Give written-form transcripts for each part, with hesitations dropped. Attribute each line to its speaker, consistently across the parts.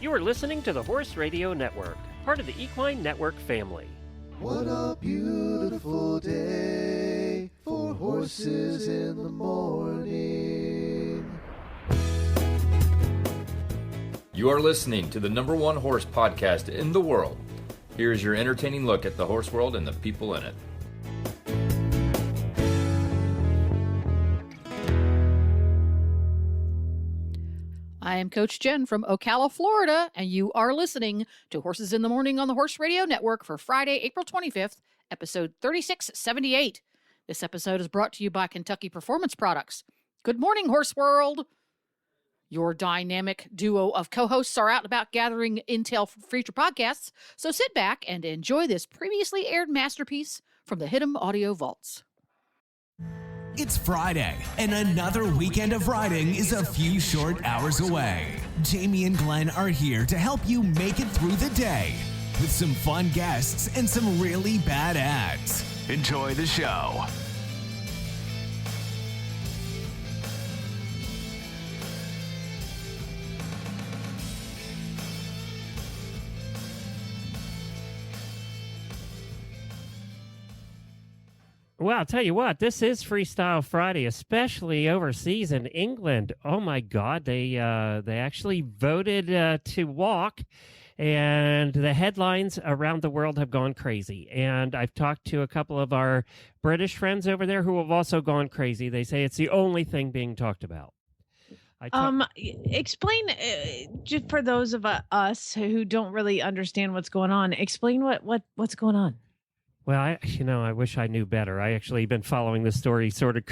Speaker 1: You are listening to the Horse Radio Network, part of the Equine Network family.
Speaker 2: What a beautiful day for horses in the morning.
Speaker 3: You are listening to the #1 horse podcast in the world. Here is your entertaining look at the horse world and the people in it.
Speaker 4: I am Coach Jen from Ocala, Florida, and you are listening to Horses in the Morning on the Horse Radio Network for Friday, April 25th, episode 3678. This episode is brought to you by Kentucky Performance Products. Good morning, Horse World! Your dynamic duo of co-hosts are out and about gathering intel for future podcasts, so sit back and enjoy this previously aired masterpiece from the Hit'em Audio Vaults.
Speaker 5: It's Friday, and another weekend of riding is a few short hours away. Jamie and Glenn are here to help you make it through the day with some fun guests and some really bad ads. Enjoy the show.
Speaker 1: Well, I'll tell you what, this is Freestyle Friday, especially overseas in England. Oh my God, they actually voted to walk, and the headlines around the world have gone crazy. And I've talked to a couple of our British friends over there who have also gone crazy. They say it's the only thing being talked about.
Speaker 6: Explain, just for those of us who don't really understand what's going on, explain what's going on.
Speaker 1: Well, I wish I knew better. I actually been following this story sort of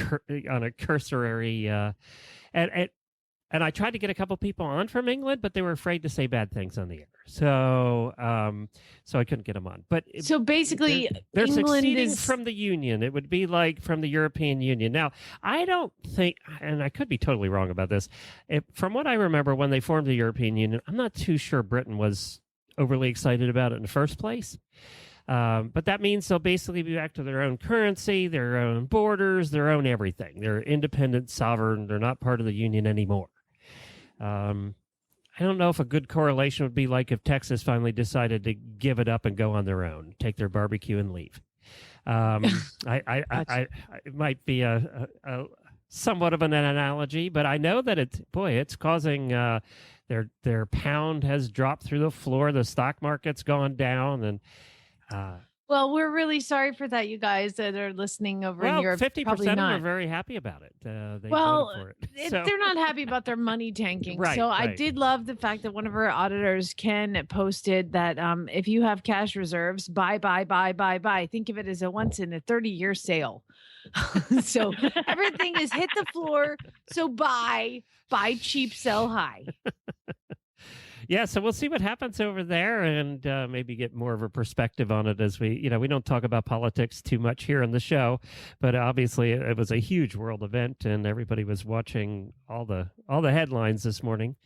Speaker 1: on a cursory, and I tried to get a couple people on from England, but they were afraid to say bad things on the air. So I couldn't get them on. But
Speaker 6: so basically,
Speaker 1: they're
Speaker 6: England
Speaker 1: seceding
Speaker 6: is
Speaker 1: from the Union. It would be like from the European Union. Now, I don't think, and I could be totally wrong about this. From what I remember, when they formed the European Union, I'm not too sure Britain was overly excited about it in the first place. But that means they'll basically be back to their own currency, their own borders, their own everything. They're independent, sovereign. They're not part of the union anymore. I don't know if a good correlation would be like if Texas finally decided to give it up and go on their own, take their barbecue and leave. It might be a somewhat of an analogy, but I know that it's causing their pound has dropped through the floor. The stock market's gone down, and
Speaker 6: well, we're really sorry for that, you guys that are listening over in Europe.
Speaker 1: 50% of them are very happy about it. They voted for it.
Speaker 6: They're not happy about their money tanking.
Speaker 1: Right,
Speaker 6: so
Speaker 1: right.
Speaker 6: I did love the fact that one of our auditors, Ken, posted that if you have cash reserves, buy. Think of it as a once in a 30-year sale. So everything is hit the floor. So buy cheap, sell high.
Speaker 1: Yeah, so we'll see what happens over there, and maybe get more of a perspective on it as we don't talk about politics too much here on the show, but obviously it was a huge world event, and everybody was watching all the headlines this morning.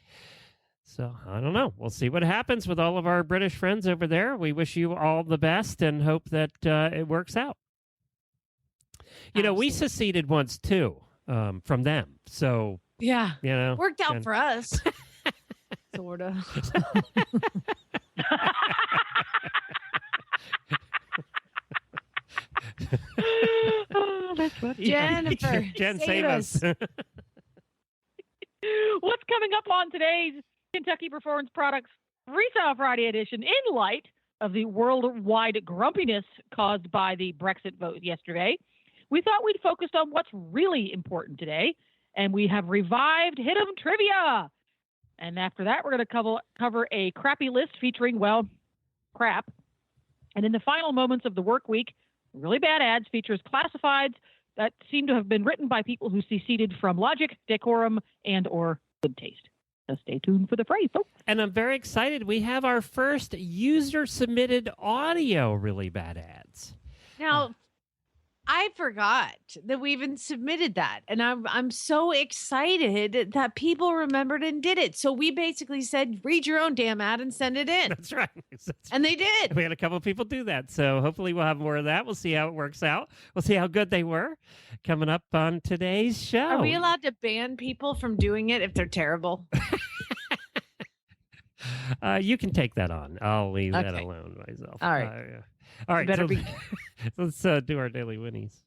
Speaker 1: So I don't know. We'll see what happens with all of our British friends over there. We wish you all the best and hope that it works out. We seceded once too from them, so
Speaker 6: yeah, worked out for us. Sort of.
Speaker 4: Oh, that's funny.
Speaker 6: Jennifer,
Speaker 1: Jen, save us.
Speaker 7: What's coming up on today's Kentucky Performance Products Freestyle Friday edition in light of the worldwide grumpiness caused by the Brexit vote yesterday? We thought we'd focus on what's really important today, and we have revived Hit'em Trivia. And after that, we're going to cover a crappy list featuring, crap. And in the final moments of the work week, Really Bad Ads features classifieds that seem to have been written by people who seceded from logic, decorum, and or good taste. So stay tuned for the phrase, folks.
Speaker 1: And I'm very excited. We have our first user-submitted audio Really Bad Ads.
Speaker 6: Now, I forgot that we even submitted that. And I'm so excited that people remembered and did it. So we basically said, read your own damn ad and send it in.
Speaker 1: That's right.
Speaker 6: And they did.
Speaker 1: We had a couple of people do that. So hopefully we'll have more of that. We'll see how it works out. We'll see how good they were coming up on today's show.
Speaker 6: Are we allowed to ban people from doing it if they're terrible?
Speaker 1: You can take that on. I'll leave that
Speaker 6: Okay.
Speaker 1: alone myself.
Speaker 6: All right.
Speaker 1: Yeah. All right.
Speaker 6: better
Speaker 1: So,
Speaker 6: be-
Speaker 1: let's do our daily winnies.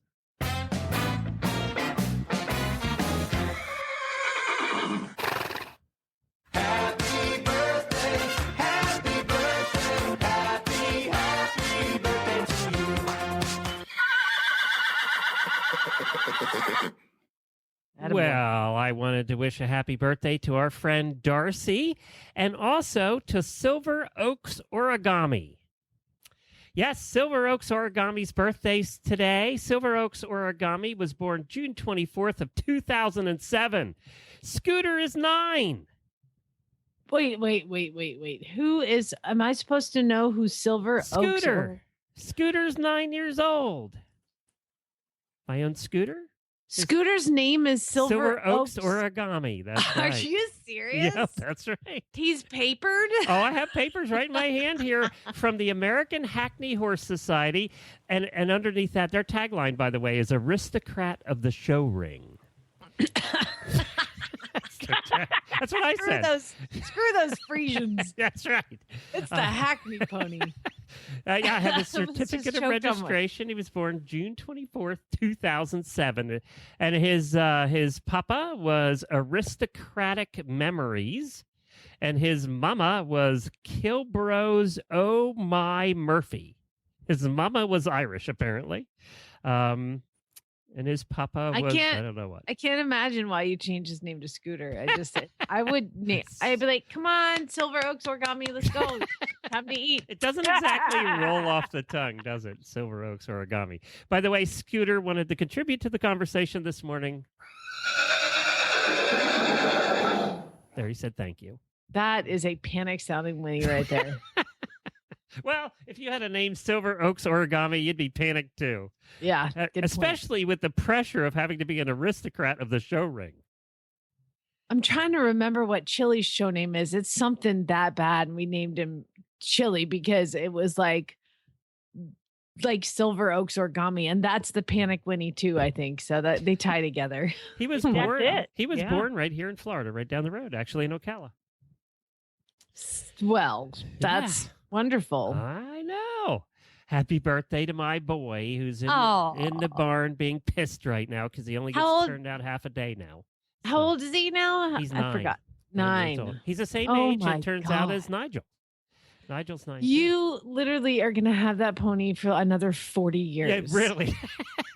Speaker 6: Attaboy.
Speaker 1: Well, I wanted to wish a happy birthday to our friend Darcy and also to Silver Oaks Origami. Yes, Silver Oaks Origami's birthday's today. Silver Oaks Origami was born June 24th of 2007. Scooter is 9.
Speaker 6: Wait. Who is, am I supposed to know who Silver Oaks
Speaker 1: Scooter. Scooter's 9 years old. My own Scooter?
Speaker 6: Scooter's name is Silver
Speaker 1: Oaks Origami. That's
Speaker 6: Are
Speaker 1: right.
Speaker 6: you serious?
Speaker 1: Yep, that's right.
Speaker 6: He's papered?
Speaker 1: Oh, I have papers right in my hand here from the American Hackney Horse Society. And underneath that, their tagline, by the way, is Aristocrat of the Show Ring. That's what I said.
Speaker 6: Screw those Frisians.
Speaker 1: That's right.
Speaker 6: It's the Hackney pony.
Speaker 1: Yeah, I have a
Speaker 6: Almost just
Speaker 1: certificate of
Speaker 6: choked on one.
Speaker 1: registration. He was born June 24th, 2007. And his papa was Aristocratic Memories. And his mama was Kilbro's Oh My Murphy. His mama was Irish, apparently. And his papa was, I don't know what.
Speaker 6: I can't imagine why you changed his name to Scooter. I'd be like, come on, Silver Oaks Origami, let's go. Time to eat.
Speaker 1: It doesn't exactly roll off the tongue, does it? Silver Oaks Origami. By the way, Scooter wanted to contribute to the conversation this morning. There, he said thank you.
Speaker 6: That is a panic sounding Winnie right there.
Speaker 1: Well, if you had a name Silver Oaks Origami, you'd be panicked too.
Speaker 6: Yeah. Good point.
Speaker 1: Especially with the pressure of having to be an aristocrat of the show ring.
Speaker 6: I'm trying to remember what Chili's show name is. It's something that bad. And we named him Chili because it was like Silver Oaks Origami. And that's the Panic Winnie too, I think. So that they tie together.
Speaker 1: He was
Speaker 7: That's
Speaker 1: born.
Speaker 7: it.
Speaker 1: He was
Speaker 7: Yeah.
Speaker 1: born right here in Florida, right down the road, actually in Ocala.
Speaker 6: Well, that's wonderful.
Speaker 1: I know. Happy birthday to my boy who's in
Speaker 6: Aw.
Speaker 1: the barn being pissed right now because he only gets
Speaker 6: How old-
Speaker 1: turned out half a day now.
Speaker 6: How old is he now?
Speaker 1: He's
Speaker 6: I
Speaker 1: 9.
Speaker 6: forgot.
Speaker 1: 9 years
Speaker 6: 9.
Speaker 1: old. He's the same
Speaker 6: Oh
Speaker 1: age,
Speaker 6: my
Speaker 1: it turns out,
Speaker 6: God.
Speaker 1: as Nigel. Nigel's 9.
Speaker 6: You literally are going to have that pony for another 40 years.
Speaker 1: Yeah, really.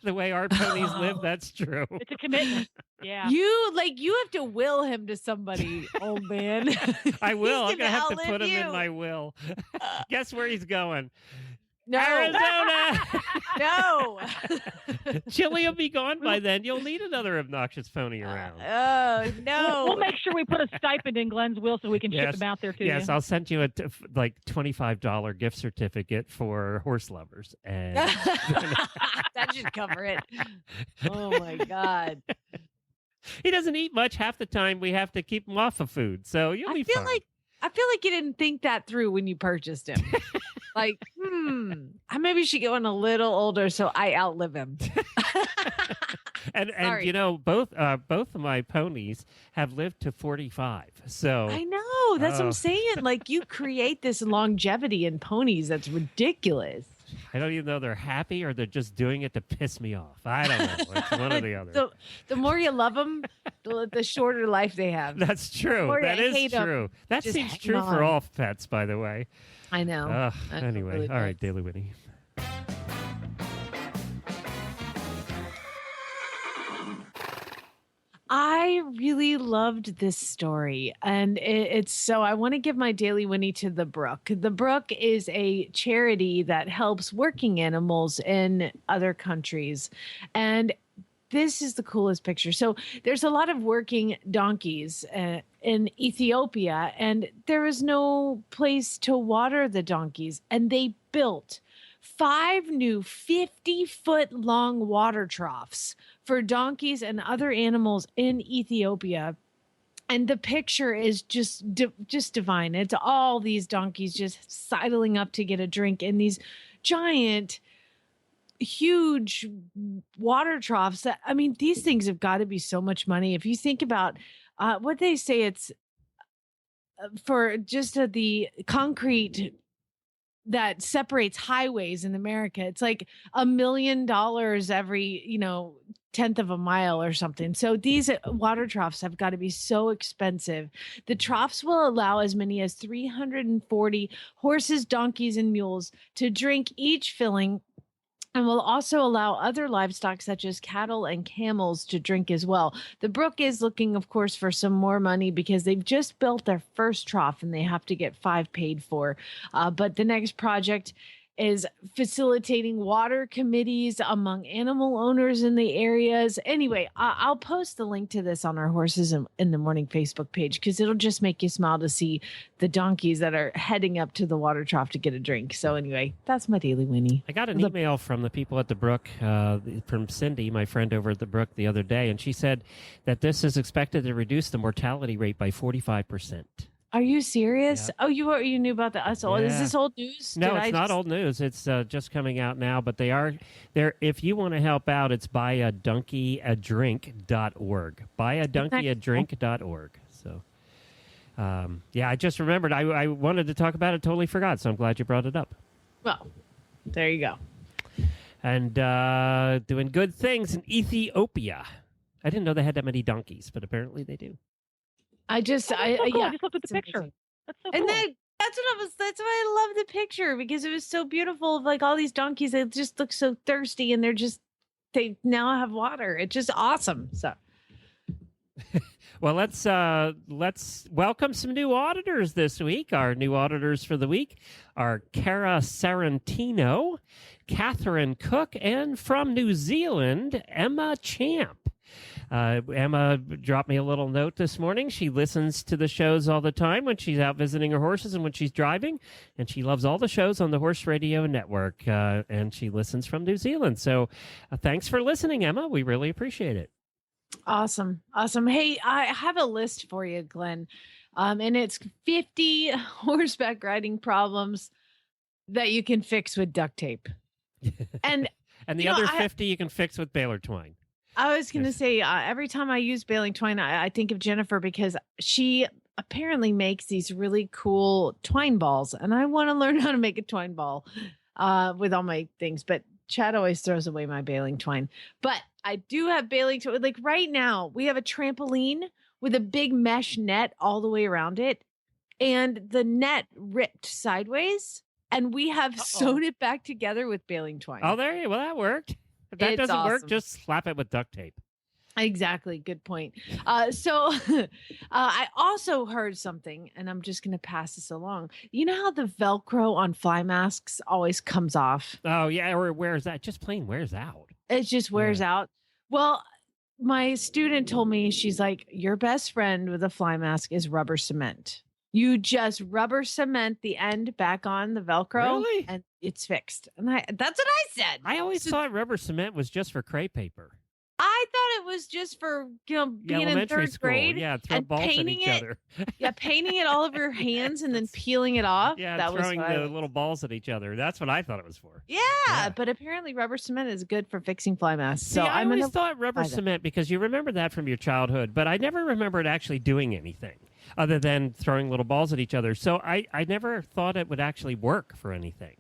Speaker 1: The way our ponies live, that's true.
Speaker 7: It's a commitment. Yeah.
Speaker 6: You have to will him to somebody, old man.
Speaker 1: I will. I'm
Speaker 6: He's
Speaker 1: going to have to
Speaker 6: outlive
Speaker 1: put him
Speaker 6: you.
Speaker 1: in my will. Guess where he's going?
Speaker 6: No.
Speaker 1: Arizona.
Speaker 6: No.
Speaker 1: Chili will be gone by then. You'll need another obnoxious pony around.
Speaker 6: Oh, no.
Speaker 7: We'll make sure we put a stipend in Glenn's will so we can ship
Speaker 1: Yes.
Speaker 7: them out there to
Speaker 1: Yes,
Speaker 7: you.
Speaker 1: I'll send you a $25 gift certificate for horse lovers. And
Speaker 6: That should cover it. Oh my God.
Speaker 1: he doesn't eat much half the time. We have to keep him off of food, so you'll be fine.
Speaker 6: I feel like you didn't think that through when you purchased him. Like, I maybe should get one a little older so I outlive him.
Speaker 1: and
Speaker 6: Sorry.
Speaker 1: both of my ponies have lived to 45. So
Speaker 6: I know. That's what
Speaker 1: Oh.
Speaker 6: I'm saying. Like, you create this longevity in ponies that's ridiculous.
Speaker 1: I don't even know they're happy or they're just doing it to piss me off. I don't know. It's one or the other.
Speaker 6: The more you love them, the shorter life they have.
Speaker 1: That's true.
Speaker 6: Or
Speaker 1: That
Speaker 6: you
Speaker 1: is
Speaker 6: hate 'em.
Speaker 1: true. That
Speaker 6: Just
Speaker 1: seems
Speaker 6: hang
Speaker 1: true
Speaker 6: on.
Speaker 1: for all pets, by the way.
Speaker 6: I know.
Speaker 1: Anyway,
Speaker 6: really
Speaker 1: all right,
Speaker 6: does.
Speaker 1: Daily Winnie.
Speaker 6: I really loved this story. And it's so I want to give my Daily Winnie to The Brook. The Brook is a charity that helps working animals in other countries. And this is the coolest picture. So there's a lot of working donkeys in Ethiopia, and there is no place to water the donkeys. And they built 5 new 50-foot long water troughs for donkeys and other animals in Ethiopia. And the picture is just divine. It's all these donkeys just sidling up to get a drink in these giant, huge water troughs. I mean, these things have got to be so much money. If you think about what they say, it's for just the concrete that separates highways in America. It's like $1 million every, tenth of a mile or something. So these water troughs have got to be so expensive. The troughs will allow as many as 340 horses, donkeys, and mules to drink each filling, and will also allow other livestock such as cattle and camels to drink as well. The brook is looking, of course, for some more money because they've just built their first trough and they have to get 5 paid for. But the next project is facilitating water committees among animal owners in the areas. Anyway, I'll post the link to this on our Horses in the Morning Facebook page because it'll just make you smile to see the donkeys that are heading up to the water trough to get a drink. So anyway, that's my daily Winnie.
Speaker 1: I got an email from the people at the brook, from Cindy, my friend over at the brook the other day, and she said that this is expected to reduce the mortality rate by 45%.
Speaker 6: Are you serious?
Speaker 1: Yep.
Speaker 6: Oh, you knew about that. So
Speaker 1: Yeah.
Speaker 6: Is this old news?
Speaker 1: No, it's not old news. It's just coming out now, but they are there. If you want to help out, it's buyadonkeyaDrink.org. BuyadonkeyaDrink.org. So, I just remembered. I wanted to talk about it, totally forgot. So I'm glad you brought it up.
Speaker 6: Well, there you go.
Speaker 1: And doing good things in Ethiopia. I didn't know they had that many donkeys, but apparently they do.
Speaker 7: That's so cool. I just looked at the
Speaker 6: it's
Speaker 7: picture.
Speaker 6: amazing.
Speaker 7: That's so
Speaker 6: And
Speaker 7: cool.
Speaker 6: that's why I love the picture because it was so beautiful. Like all these donkeys, they just look so thirsty and they now have water. It's just awesome. So.
Speaker 1: Well, let's welcome some new auditors this week. Our new auditors for the week are Cara Sarantino, Catherine Cook, and from New Zealand, Emma Champ. Emma dropped me a little note this morning. She listens to the shows all the time when she's out visiting her horses and when she's driving, and she loves all the shows on the Horse Radio Network, and she listens from New Zealand. So thanks for listening, Emma. We really appreciate it.
Speaker 6: Awesome. Hey, I have a list for you, Glenn, and it's 50 horseback riding problems that you can fix with duct tape. And
Speaker 1: the other 50 you can fix with baler twine.
Speaker 6: I was going to say, every time I use baling twine, I think of Jennifer because she apparently makes these really cool twine balls. And I want to learn how to make a twine ball with all my things. But Chad always throws away my baling twine. But I do have baling twine. Like right now, we have a trampoline with a big mesh net all the way around it. And the net ripped sideways. And we have sewn it back together with baling twine.
Speaker 1: Oh, there you go. Well, that worked. If that doesn't work, just slap it with duct tape.
Speaker 6: Exactly. Good point. So I also heard something, and I'm just going to pass this along. You know how the Velcro on fly masks always comes off?
Speaker 1: Oh, yeah. Or wears that. Just plain wears out.
Speaker 6: It just wears out. Well, my student told me, she's like, your best friend with a fly mask is rubber cement. You just rubber cement the end back on the Velcro,
Speaker 1: really?
Speaker 6: And it's fixed. And that's what I said.
Speaker 1: I always thought rubber cement was just for crepe paper.
Speaker 6: I thought it was just for being in third grade.
Speaker 1: Yeah, throw balls at each other.
Speaker 6: Yeah, painting it all over your hands and then peeling it off.
Speaker 1: Yeah,
Speaker 6: that
Speaker 1: throwing the little balls at each other. That's what I thought it was for.
Speaker 6: Yeah, but apparently rubber cement is good for fixing fly masks.
Speaker 1: See, I always thought rubber cement because you remember that from your childhood, but I never remembered actually doing anything other than throwing little balls at each other. So I never thought it would actually work for anything.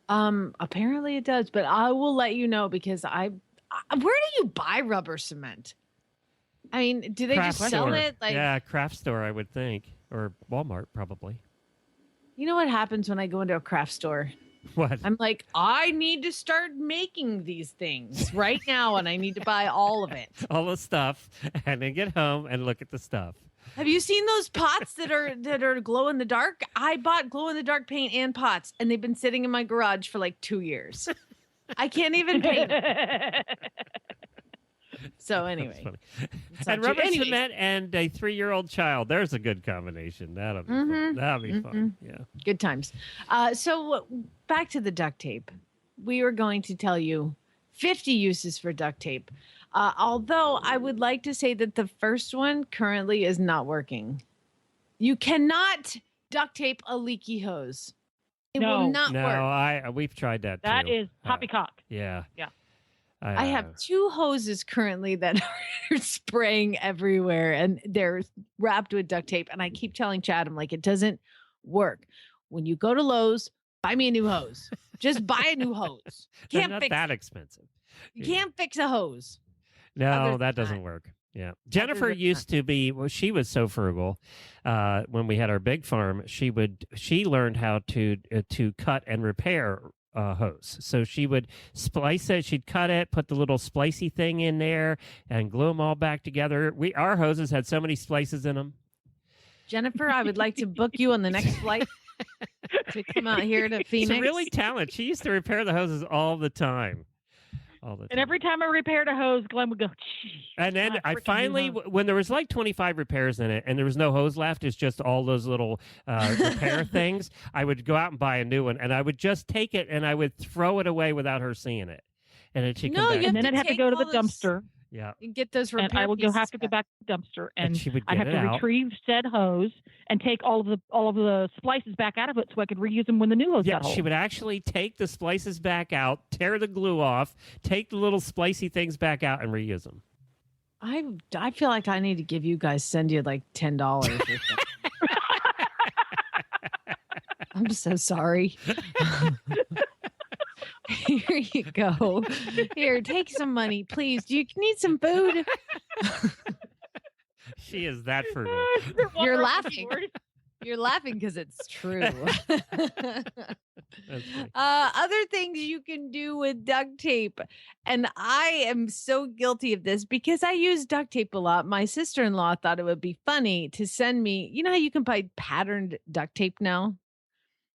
Speaker 6: Apparently it does, but I will let you know because where do you buy rubber cement? I mean, do they just sell it?
Speaker 1: Yeah, craft store, I would think, or Walmart probably.
Speaker 6: You know what happens when I go into a craft store?
Speaker 1: What?
Speaker 6: I'm like, I need to start making these things right now, and I need to buy all of it.
Speaker 1: All the stuff, and then get home and look at the stuff.
Speaker 6: Have you seen those pots that are glow in the dark? I bought glow in the dark paint and pots, and they've been sitting in my garage for like 2 years. I can't even paint them. So anyway,
Speaker 1: and rubber cement and a 3-year-old child. There's a good combination. That'll be fun. That'll be fun. Yeah,
Speaker 6: good times. So back to the duct tape. We were going to tell you 50 uses for duct tape. Although I would like to say that the first one currently is not working. You cannot duct tape a leaky hose. It will not work.
Speaker 1: No, we've tried that too.
Speaker 7: That is poppycock.
Speaker 1: Yeah.
Speaker 7: Yeah.
Speaker 6: I have 2 hoses currently that are spraying everywhere, and they're wrapped with duct tape. And I keep telling Chad, I'm like, it doesn't work. When you go to Lowe's, buy me a new hose. Just buy a new hose.
Speaker 1: They're not that expensive.
Speaker 6: You can't fix a hose.
Speaker 1: No, that doesn't work. Yeah. Jennifer used to be, well, she was so frugal. When we had our big farm, she learned how to cut and repair hose. So she would splice it, she'd cut it, put the little splicey thing in there, and glue them all back together. Our hoses had so many splices in them.
Speaker 6: Jennifer, I would like to book you on the next flight to come out here to Phoenix.
Speaker 1: She's really talented. She used to repair the hoses all the time.
Speaker 7: And every time I repaired a hose, Glenn would go,
Speaker 1: and then I finally, when there was like 25 repairs in it and there was no hose left, it's just all those little repair things, I would go out and buy a new one, and I would just take it and I would throw it away without her seeing it. And then she'd come back.
Speaker 7: And then I'd have to go to the dumpster.
Speaker 1: Yeah.
Speaker 6: And get those repairs.
Speaker 7: And I would have to go back to the dumpster, and
Speaker 1: she would
Speaker 7: I'd have to retrieve said hose and take all of the splices back out of it so I could reuse them when the new hose got
Speaker 1: she would actually take the splices back out, tear the glue off, take the little splicey things back out, and reuse them.
Speaker 6: I feel like I need to send you like $10. I'm so sorry. Here you go. Here, take some money, please. Do you need some food?
Speaker 1: She is that frugal.
Speaker 6: You're laughing. You're laughing because it's true. Other things you can do with duct tape. And I am so guilty of this because I use duct tape a lot. My sister-in-law thought it would be funny to send me, you know how you can buy patterned duct tape now?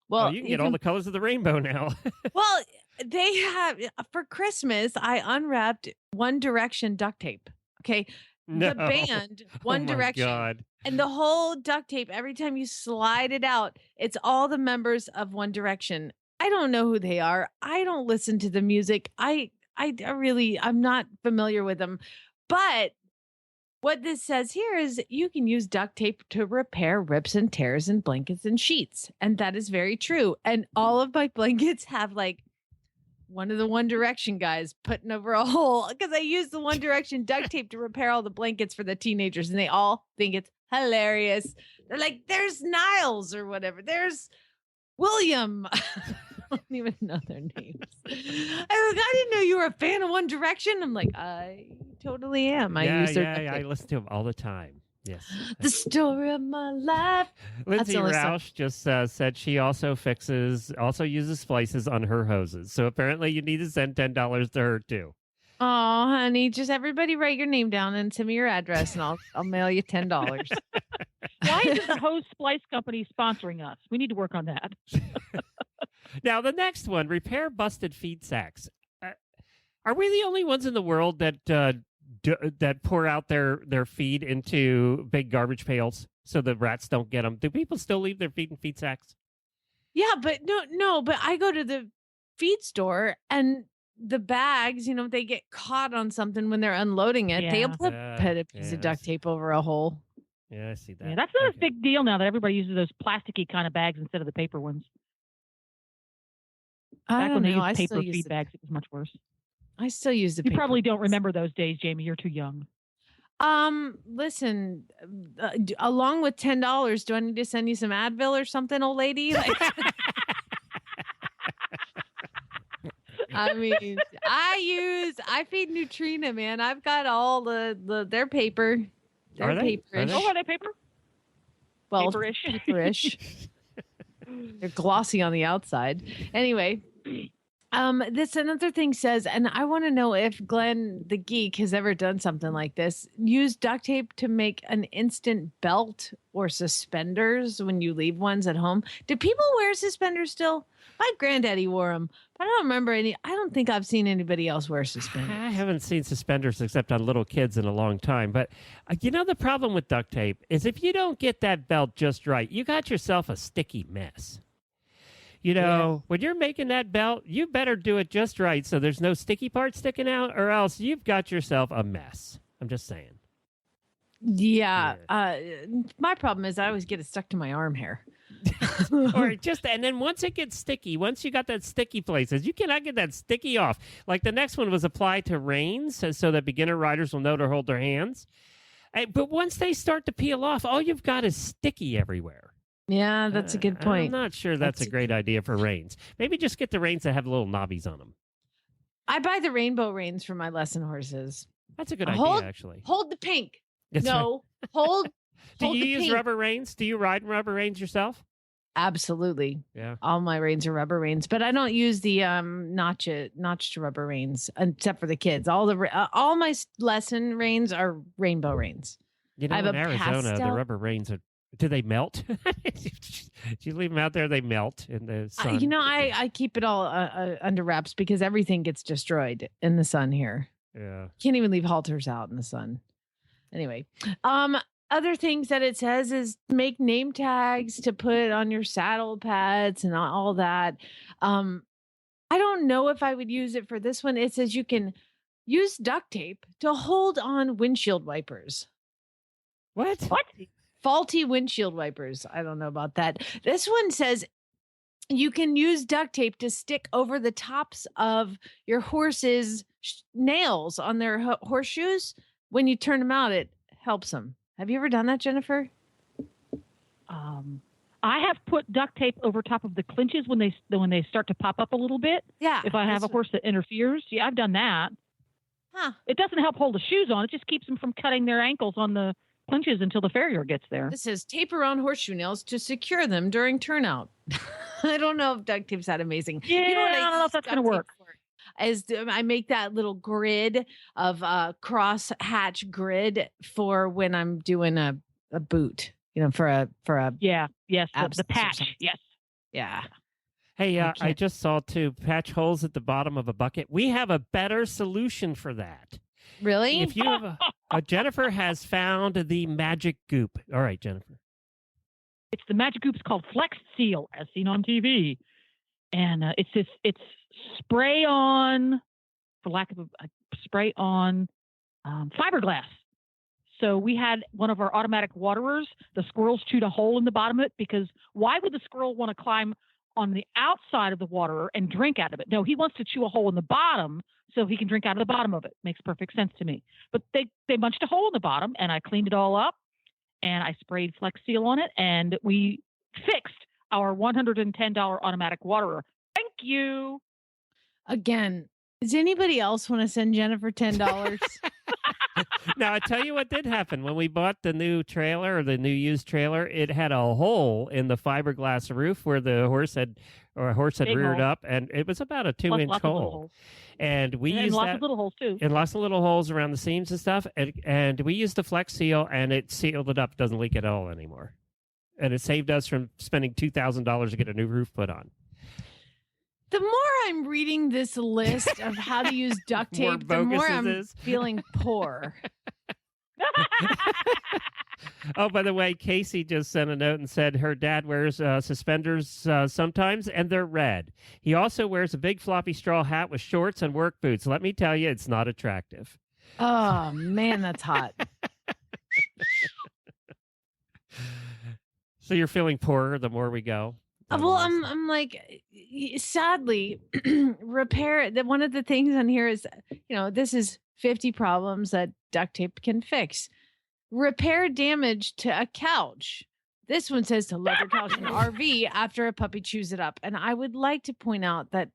Speaker 6: Well,
Speaker 1: you can get all the colors of the rainbow now.
Speaker 6: Well, they have, for Christmas, I unwrapped One Direction duct tape. Okay.
Speaker 1: No.
Speaker 6: The band One Direction.
Speaker 1: God.
Speaker 6: And the whole duct tape, every time you slide it out, it's all the members of One Direction. I don't know who they are. I don't listen to the music. I'm not familiar with them. But what this says here is you can use duct tape to repair rips and tears in blankets and sheets. And that is very true. And all of my blankets have like one of the One Direction guys putting over a hole because I used the One Direction duct tape to repair all the blankets for the teenagers. And they all think it's hilarious. They're like, there's Niles or whatever. There's William. I don't even know their names. I didn't know you were a fan of One Direction. I'm like, I totally am. I
Speaker 1: listen to him all the time. Yes.
Speaker 6: The story of my life.
Speaker 1: Lindsay Roush just said she also uses splices on her hoses. So apparently you need to send $10 to her too.
Speaker 6: Oh, honey, just everybody write your name down and send me your address and I'll mail you $10.
Speaker 7: Why isn't the hose splice company sponsoring us? We need to work on that.
Speaker 1: Now, the next one, repair busted feed sacks. Are we the only ones in the world that that pour out their feed into big garbage pails so the rats don't get them? Do people still leave their feed in feed sacks?
Speaker 6: Yeah, but no, but I go to the feed store and the bags, they get caught on something when they're unloading it. Yeah. They'll put a piece of duct tape over a hole.
Speaker 1: Yeah, I see that.
Speaker 7: Yeah, that's not a big deal now that everybody uses those plasticky kind of bags instead of the paper ones. Back when they used paper feed bags, it was much worse.
Speaker 6: I still use the paper.
Speaker 7: You probably don't remember those days, Jamie. You're too young.
Speaker 6: Listen, along with $10, do I need to send you some Advil or something, old lady? I mean, I feed Neutrina, man. I've got all their paper.
Speaker 1: Are they?
Speaker 6: Paperish.
Speaker 7: Oh, are they paper?
Speaker 6: Well,
Speaker 7: paperish.
Speaker 6: Paperish. They're glossy on the outside. Anyway, this another thing says, and I want to know if Glenn the geek has ever done something like this. Use duct tape to make an instant belt or suspenders when you leave ones at home. Do people wear suspenders still? My granddaddy wore them, but I don't remember any. I don't think I've seen anybody else wear suspenders.
Speaker 1: I haven't seen suspenders except on little kids in a long time. But the problem with duct tape is if you don't get that belt just right, you got yourself a sticky mess. When you're making that belt, you better do it just right so there's no sticky part sticking out, or else you've got yourself a mess. I'm just saying.
Speaker 6: Yeah. My problem is I always get it stuck to my arm hair.
Speaker 1: Or just, and then once it gets sticky, once you got that sticky places, you cannot get that sticky off. Like the next one was apply to reins so that beginner riders will know to hold their hands. But once they start to peel off, all you've got is sticky everywhere.
Speaker 6: Yeah, that's a good point.
Speaker 1: I'm not sure that's a great idea for reins. Maybe just get the reins that have little knobbies on them.
Speaker 6: I buy the rainbow reins for my lesson horses.
Speaker 1: That's a good idea, actually.
Speaker 6: Hold the pink.
Speaker 1: That's
Speaker 6: no, hold.
Speaker 1: Do
Speaker 6: hold
Speaker 1: you
Speaker 6: the
Speaker 1: use
Speaker 6: pink.
Speaker 1: rubber reins? Do you ride rubber reins yourself?
Speaker 6: Absolutely.
Speaker 1: Yeah.
Speaker 6: All my reins are rubber reins, but I don't use the notched rubber reins except for the kids. All my lesson reins are rainbow reins.
Speaker 1: You know,
Speaker 6: I have
Speaker 1: in
Speaker 6: a
Speaker 1: Arizona, the
Speaker 6: pastel-
Speaker 1: rubber reins are. Do they melt? If you leave them out there, they melt in the sun.
Speaker 6: I keep it all under wraps because everything gets destroyed in the sun here.
Speaker 1: Yeah.
Speaker 6: Can't even leave halters out in the sun. Anyway, other things that it says is make name tags to put on your saddle pads and all that. I don't know if I would use it for this one. It says you can use duct tape to hold on windshield wipers.
Speaker 1: What?
Speaker 6: Faulty windshield wipers. I don't know about that. This one says you can use duct tape to stick over the tops of your horse's nails on their horseshoes. When you turn them out, it helps them. Have you ever done that, Jennifer?
Speaker 7: I have put duct tape over top of the clinches when they start to pop up a little bit.
Speaker 6: Yeah.
Speaker 7: If I have a horse that interferes, yeah, I've done that.
Speaker 6: Huh.
Speaker 7: It doesn't help hold the shoes on. It just keeps them from cutting their ankles on the clinches until the farrier gets there.
Speaker 6: This says tape around horseshoe nails to secure them during turnout. I don't know if duct tape's that amazing.
Speaker 7: Yeah,
Speaker 6: You know what
Speaker 7: I don't know if that's
Speaker 6: duct
Speaker 7: going to
Speaker 6: tape
Speaker 7: work.
Speaker 6: for? As I make that little grid of cross hatch grid for when I'm doing a boot, for a
Speaker 7: Yeah, yes, the
Speaker 6: absence or
Speaker 7: patch,
Speaker 6: something.
Speaker 7: yes.
Speaker 6: Yeah.
Speaker 1: Hey, I
Speaker 6: can't-
Speaker 1: just saw two patch holes at the bottom of a bucket. We have a better solution for that.
Speaker 6: Really?
Speaker 1: If you have Jennifer has found the magic goop. All right, Jennifer.
Speaker 7: It's the magic goop's called Flex Seal, as seen on TV, and it's spray on, for lack of a spray on, fiberglass. So we had one of our automatic waterers. The squirrels chewed a hole in the bottom of it because why would the squirrel want to climb on the outside of the waterer and drink out of it? No, he wants to chew a hole in the bottom so he can drink out of the bottom of it. Makes perfect sense to me. But they bunched a hole in the bottom, and I cleaned it all up, and I sprayed Flex Seal on it, and we fixed our $110 automatic waterer. Thank you.
Speaker 6: Again, does anybody else want to send Jennifer $10?
Speaker 1: Now, I tell you what did happen. When we bought the new trailer or the new used trailer, it had a hole in the fiberglass roof where the horse had
Speaker 7: Big
Speaker 1: reared
Speaker 7: hole.
Speaker 1: up, and it was about a 2-inch
Speaker 7: Lots of little
Speaker 1: hole.
Speaker 7: holes.
Speaker 1: And we
Speaker 7: And
Speaker 1: used
Speaker 7: lots
Speaker 1: that.
Speaker 7: of little holes, too.
Speaker 1: And lots of little holes around the seams and stuff. And we used the Flex Seal, and it sealed it up. It doesn't leak at all anymore. And it saved us from spending $2,000 to get a new roof put on.
Speaker 6: The more I'm reading this list of how to use duct
Speaker 1: More
Speaker 6: tape, the more
Speaker 1: bogus it
Speaker 6: I'm
Speaker 1: is.
Speaker 6: feeling poor.
Speaker 1: Oh, by the way, Casey just sent a note and said her dad wears suspenders sometimes, and they're red. He also wears a big floppy straw hat with shorts and work boots. Let me tell you, it's not attractive.
Speaker 6: Oh, man, that's hot.
Speaker 1: So you're feeling poorer the more we go?
Speaker 6: Well, I'm like, sadly, repair that one of the things on here is, this is 50 problems that duct tape can fix. Repair damage to a couch. This one says to load your couch in an RV after a puppy chews it up. And I would like to point out that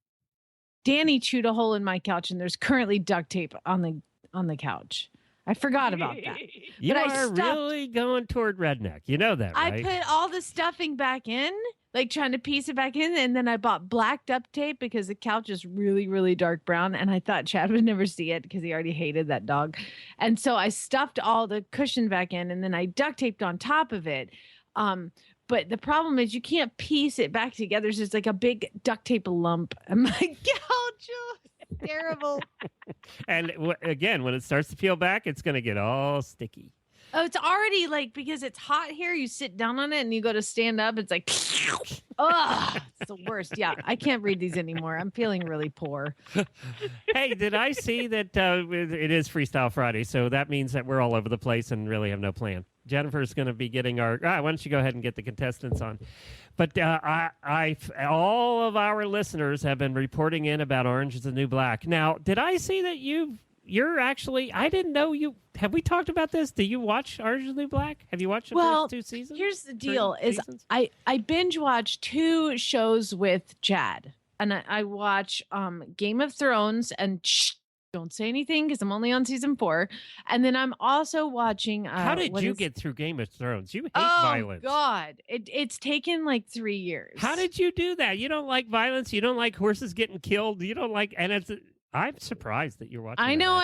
Speaker 6: Danny chewed a hole in my couch and there's currently duct tape on the couch. I forgot about that.
Speaker 1: You
Speaker 6: but I
Speaker 1: are
Speaker 6: stuffed-
Speaker 1: really going toward redneck. You know that,
Speaker 6: I
Speaker 1: right?
Speaker 6: put all the stuffing back in, like trying to piece it back in, and then I bought black duct tape because the couch is really, really dark brown, and I thought Chad would never see it because he already hated that dog. And so I stuffed all the cushion back in, and then I duct taped on top of it. But the problem is you can't piece it back together. It's just like a big duct tape lump. And my couch, it's terrible.
Speaker 1: And again, when it starts to peel back, it's going to get all sticky.
Speaker 6: Oh, it's already like, because it's hot here, you sit down on it and you go to stand up. It's like, ugh, it's the worst. Yeah, I can't read these anymore. I'm feeling really poor.
Speaker 1: Hey, did I see that it is Freestyle Friday? So that means that we're all over the place and really have no plan. Jennifer's going to be getting our. Why don't you go ahead and get the contestants on? But all of our listeners have been reporting in about Orange is the New Black. Now, did I see that you're actually? I didn't know you. Have we talked about this? Do you watch Orange is the New Black? Have you watched the first 2 seasons?
Speaker 6: Here's the deal:
Speaker 1: seasons?
Speaker 6: I binge watch 2 shows with Chad, and I watch Game of Thrones and. Don't say anything because I'm only on season 4. And then I'm also watching.
Speaker 1: How did you get through Game of Thrones? You hate violence.
Speaker 6: Oh, God. It's taken like 3 years.
Speaker 1: How did you do that? You don't like violence. You don't like horses getting killed. You don't like. And I'm surprised that you're watching.
Speaker 6: I know.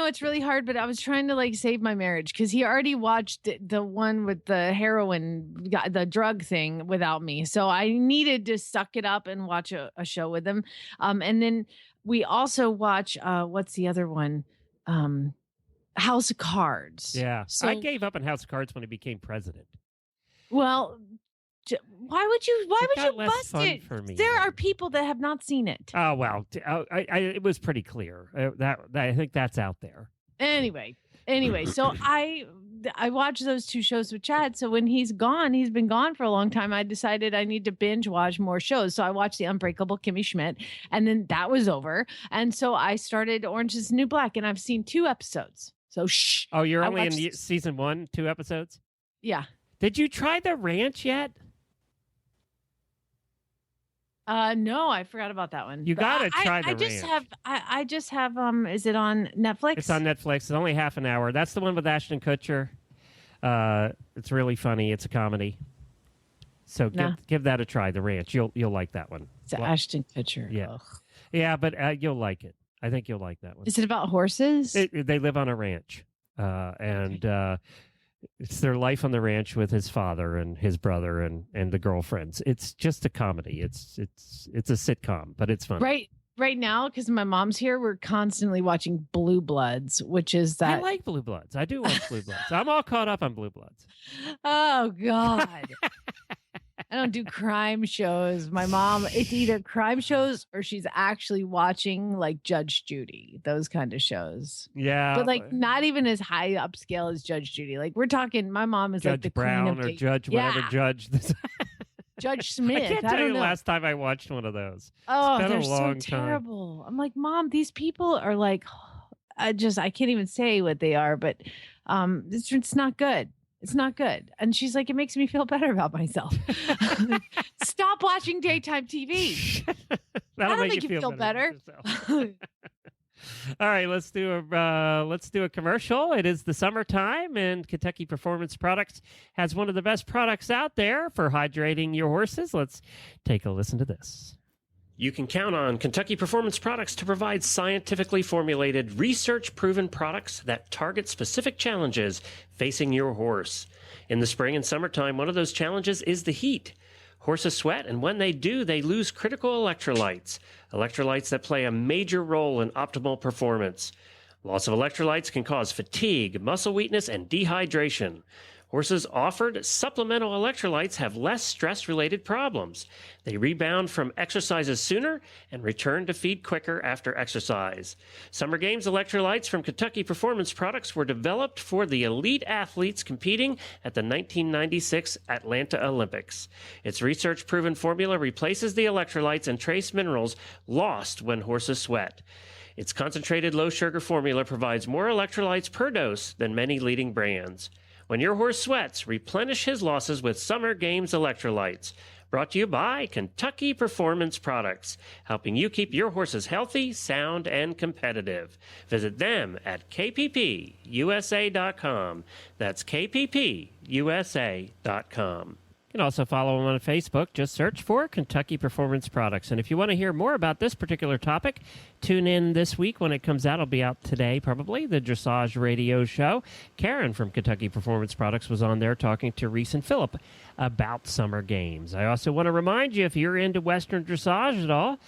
Speaker 6: It's really hard, but I was trying to like save my marriage because he already watched the one with the heroin, the drug thing without me. So I needed to suck it up and watch a show with him. And then we also watch, what's the other one? House of Cards.
Speaker 1: Yeah.
Speaker 6: So,
Speaker 1: I gave up on House of Cards when he became president.
Speaker 6: Well, why would you bust it?
Speaker 1: For me,
Speaker 6: there are people that have not seen it.
Speaker 1: Oh, well, it was pretty clear. That I think that's out there.
Speaker 6: Anyway, so I watched those 2 shows with Chad. So when he's been gone for a long time. I decided I need to binge watch more shows. So I watched The Unbreakable Kimmy Schmidt, and then that was over. And so I started Orange is the New Black, and I've seen 2 episodes. So shh.
Speaker 1: Oh, you're only in season 1, 2 episodes?
Speaker 6: Yeah.
Speaker 1: Did you try the ranch yet?
Speaker 6: No, I forgot about that one.
Speaker 1: You gotta try the
Speaker 6: I just
Speaker 1: ranch.
Speaker 6: I just have is it on Netflix?
Speaker 1: It's on Netflix. It's only half an hour. That's the one with Ashton Kutcher. It's really funny. It's a comedy. So give that a try. The Ranch. You'll like that one.
Speaker 6: It's Ashton Kutcher.
Speaker 1: Yeah,
Speaker 6: Ugh.
Speaker 1: yeah, but you'll like it. I think you'll like that one.
Speaker 6: Is it about horses?
Speaker 1: They live on a ranch, and it's their life on the ranch with his father and his brother and the girlfriends. It's just a comedy. It's a sitcom, but it's fun.
Speaker 6: Right now, because my mom's here, we're constantly watching Blue Bloods, which is that.
Speaker 1: I like Blue Bloods. I do watch Blue Bloods. I'm all caught up on Blue Bloods.
Speaker 6: Oh God. I don't do crime shows. My mom, it's either crime shows or she's actually watching like Judge Judy, those kind of shows.
Speaker 1: Yeah.
Speaker 6: But like not even as high upscale as Judge Judy. Like we're talking, my mom is
Speaker 1: Judge
Speaker 6: like the
Speaker 1: Brown
Speaker 6: queen of
Speaker 1: or Judge, whatever Judge.
Speaker 6: Judge Smith.
Speaker 1: I can't tell you the last time I watched one of those.
Speaker 6: Oh,
Speaker 1: it's been
Speaker 6: they're
Speaker 1: a long
Speaker 6: so terrible. I'm like, Mom, these people are like, I can't even say what they are, but it's not good. It's not good. And she's like, it makes me feel better about myself. Stop watching daytime TV.
Speaker 1: That'll
Speaker 6: make you feel better.
Speaker 1: All right, let's do a commercial. It is the summertime, and Kentucky Performance Products has one of the best products out there for hydrating your horses. Let's take a listen to this. You can count on Kentucky Performance Products to provide scientifically formulated, research-proven products that target specific challenges facing your horse. In the spring and summertime, one of those challenges is the heat. Horses sweat, and when they do, they lose critical electrolytes that play a major role in optimal performance. Loss of electrolytes can cause fatigue, muscle weakness, and dehydration. Horses offered supplemental electrolytes have less stress-related problems. They rebound from exercises sooner and return to feed quicker after exercise. Summer Games electrolytes from Kentucky Performance Products were developed for the elite athletes competing at the 1996 Atlanta Olympics. Its research-proven formula replaces the electrolytes and trace minerals lost when horses sweat. Its concentrated low-sugar formula provides more electrolytes per dose than many leading brands. When your horse sweats, replenish his losses with Summer Games electrolytes. Brought to you by Kentucky Performance Products, helping you keep your horses healthy, sound, and competitive. Visit them at kppusa.com. That's kppusa.com. You can also follow them on Facebook. Just search for Kentucky Performance Products. And if you want to hear more about this particular topic, tune in this week when it comes out. It'll be out today, probably, the Dressage Radio Show. Karen from Kentucky Performance Products was on there talking to Reese and Phillip about Summer Games. I also want to remind you, if you're into Western Dressage at all,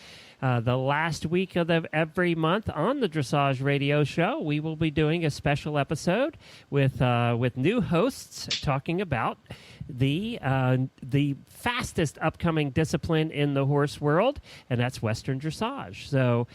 Speaker 1: the last week of every month on the Dressage Radio Show, we will be doing a special episode with new hosts talking about the fastest upcoming discipline in the horse world, and that's Western Dressage. So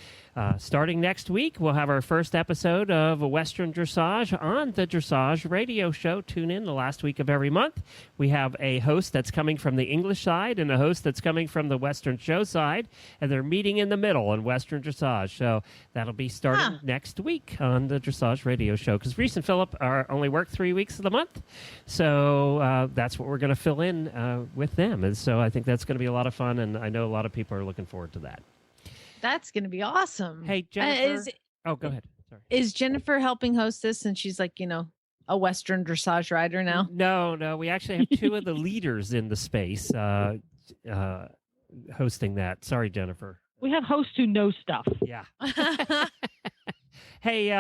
Speaker 1: Starting next week, we'll have our first episode of Western Dressage on the Dressage Radio Show. Tune in the last week of every month. We have a host that's coming from the English side and a host that's coming from the Western show side, and they're meeting in the middle on Western Dressage. So that'll be starting next week on the Dressage Radio Show, because Reese and Philip only work 3 weeks of the month. So that's what we're going to fill in with them. And so I think that's going to be a lot of fun, and I know a lot of people are looking forward to that.
Speaker 6: That's going to be awesome.
Speaker 1: Hey, Jennifer. Go ahead. Sorry.
Speaker 6: Is Jennifer helping host this, and she's like, a Western dressage rider now?
Speaker 1: No. We actually have two of the leaders in the space hosting that. Sorry, Jennifer.
Speaker 7: We have hosts who know stuff.
Speaker 1: Yeah. Hey,